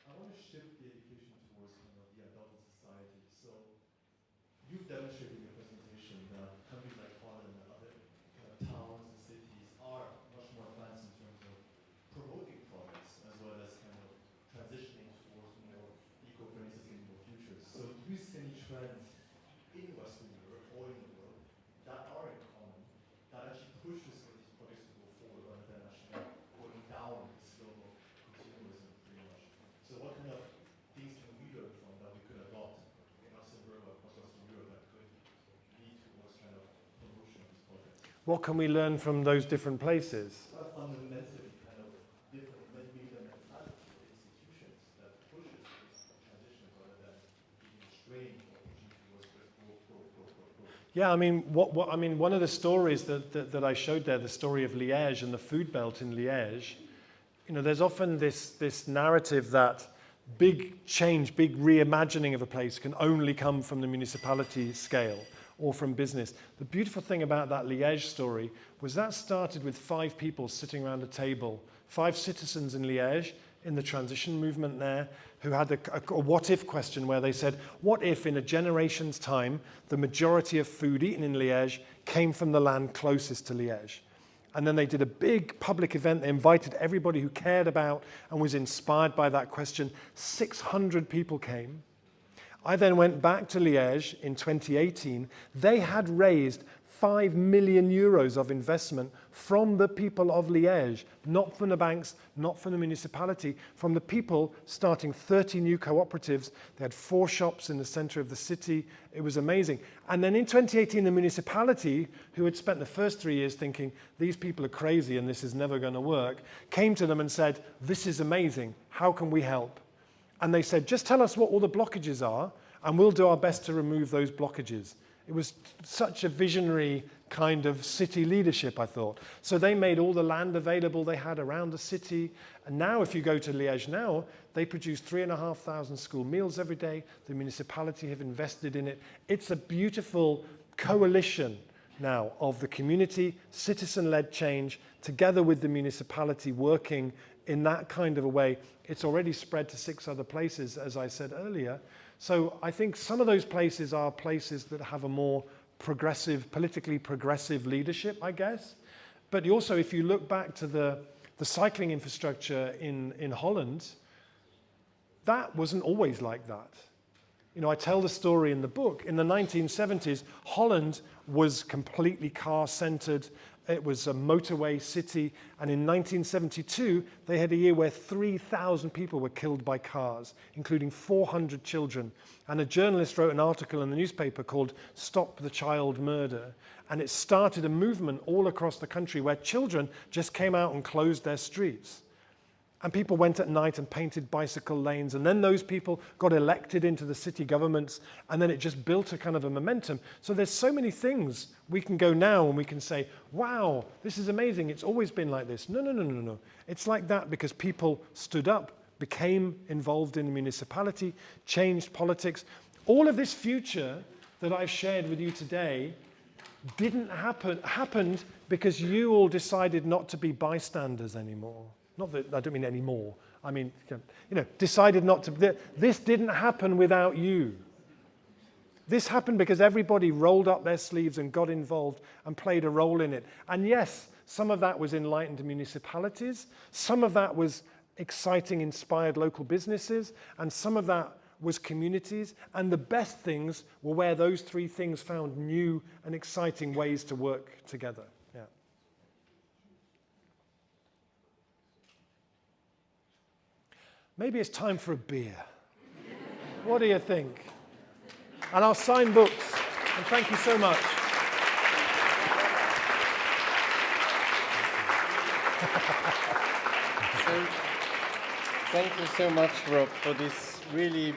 I want to shift the education towards kind of the adult society. So you've demonstrated in your presentation that countries like Holland and other kind of towns and cities are much more advanced in terms of promoting progress as well as kind of transitioning towards more eco-friendly, sustainable futures. So do you see any trends in Western Europe or in the world that are in common, that actually pushes for these projects to go forward rather than actually going down this slope of consumerism pretty much? What can we learn from those different places? Fundamentally kind of different, maybe the mentality of institutions that pushes this transition rather than being strained or pushing towards go. Yeah, I mean, one of the stories that I showed there, the story of Liège and the food belt in Liège, you know, there's often this narrative that big change, big reimagining of a place can only come from the municipality scale or from business. The beautiful thing about that Liège story was that started with 5 people sitting around a table, 5 citizens in Liège in the transition movement there, who had a what-if question where they said, what if in a generation's time the majority of food eaten in Liège came from the land closest to Liège? And then they did a big public event. They invited everybody who cared about and was inspired by that question. 600 people came. I then went back to Liège in 2018. They had raised 5 million euros of investment from the people of Liège, not from the banks, not from the municipality, from the people starting 30 new cooperatives. They had 4 shops in the center of the city. It was amazing. And then in 2018, the municipality, who had spent the first 3 years thinking, these people are crazy and this is never going to work, came to them and said, this is amazing. How can we help? And they said, just tell us what all the blockages are, and we'll do our best to remove those blockages. It was such a visionary kind of city leadership, I thought. So they made all the land available they had around the city. And now if you go to Liège now, they produce 3,500 school meals every day. The municipality have invested in it. It's a beautiful coalition now of the community, citizen-led change, together with the municipality working in that kind of a way. It's already spread to 6 other places, as I said earlier. So I think some of those places are places that have a more progressive, politically progressive leadership, I guess. But also, if you look back to the cycling infrastructure in Holland, that wasn't always like that. You know, I tell the story in the book. In the 1970s, Holland was completely car-centered. It was a motorway city, and in 1972, they had a year where 3,000 people were killed by cars, including 400 children. And a journalist wrote an article in the newspaper called Stop the Child Murder, and it started a movement all across the country where children just came out and closed their streets. And people went at night and painted bicycle lanes, and then those people got elected into the city governments, and then it just built a kind of a momentum. So there's so many things we can go now and we can say, wow, this is amazing, it's always been like this. No. It's like that because people stood up, became involved in the municipality, changed politics. All of this future that I've shared with you today happened because you all decided not to be bystanders anymore. Not that, I don't mean anymore. I mean, you know, decided not to. This didn't happen without you. This happened because everybody rolled up their sleeves and got involved and played a role in it. And yes, some of that was enlightened municipalities. Some of that was exciting, inspired local businesses. And some of that was communities. And the best things were where those 3 things found new and exciting ways to work together. Yeah. Maybe it's time for a beer. What do you think? And I'll sign books. And thank you so much. So, thank you so much, Rob, for this really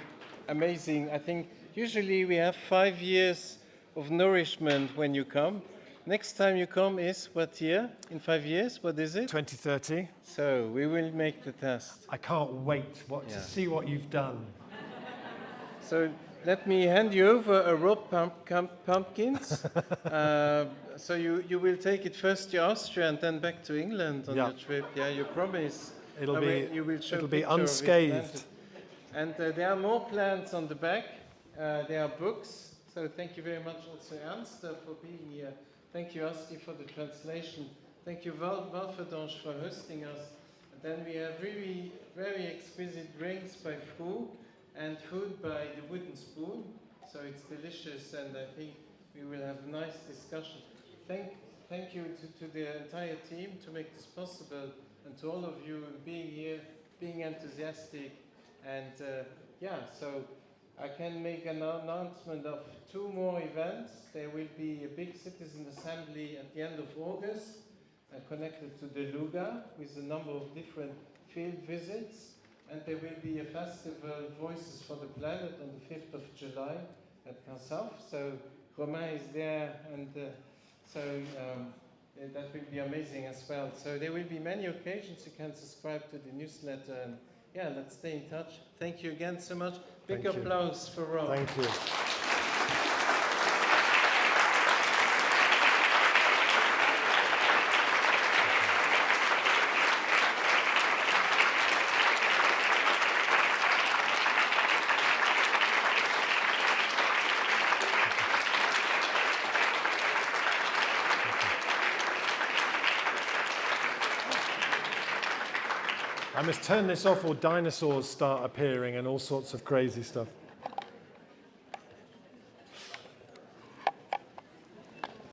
amazing. I think usually we have 5 years of nourishment when you come. Next time you come is what year? In 5 years? What is it? 2030. So we will make the test. I can't wait to see what you've done. So let me hand you over a Rob Hopkins. So you will take it first to Austria and then back to England on your trip. Yeah, you promise. It'll It'll be unscathed. And there are more plans on the back. There are books. So thank you very much also Ernst for being here. Thank you Asti for the translation. Thank you Walferdange for hosting us. And then we have really very exquisite drinks by Fru and food by the Wooden Spoon. So it's delicious and I think we will have a nice discussion. Thank you to the entire team to make this possible and to all of you being here, being enthusiastic. And so I can make an announcement of 2 more events. There will be a big citizen assembly at the end of August, connected to the Luga, with a number of different field visits. And there will be a festival, Voices for the Planet, on the 5th of July at Cansauf. So Romain is there, and that will be amazing as well. So there will be many occasions. You can subscribe to the newsletter, and yeah, let's stay in touch. Thank you again so much. Big applause for Rob. Thank you. I must turn this off or dinosaurs start appearing and all sorts of crazy stuff.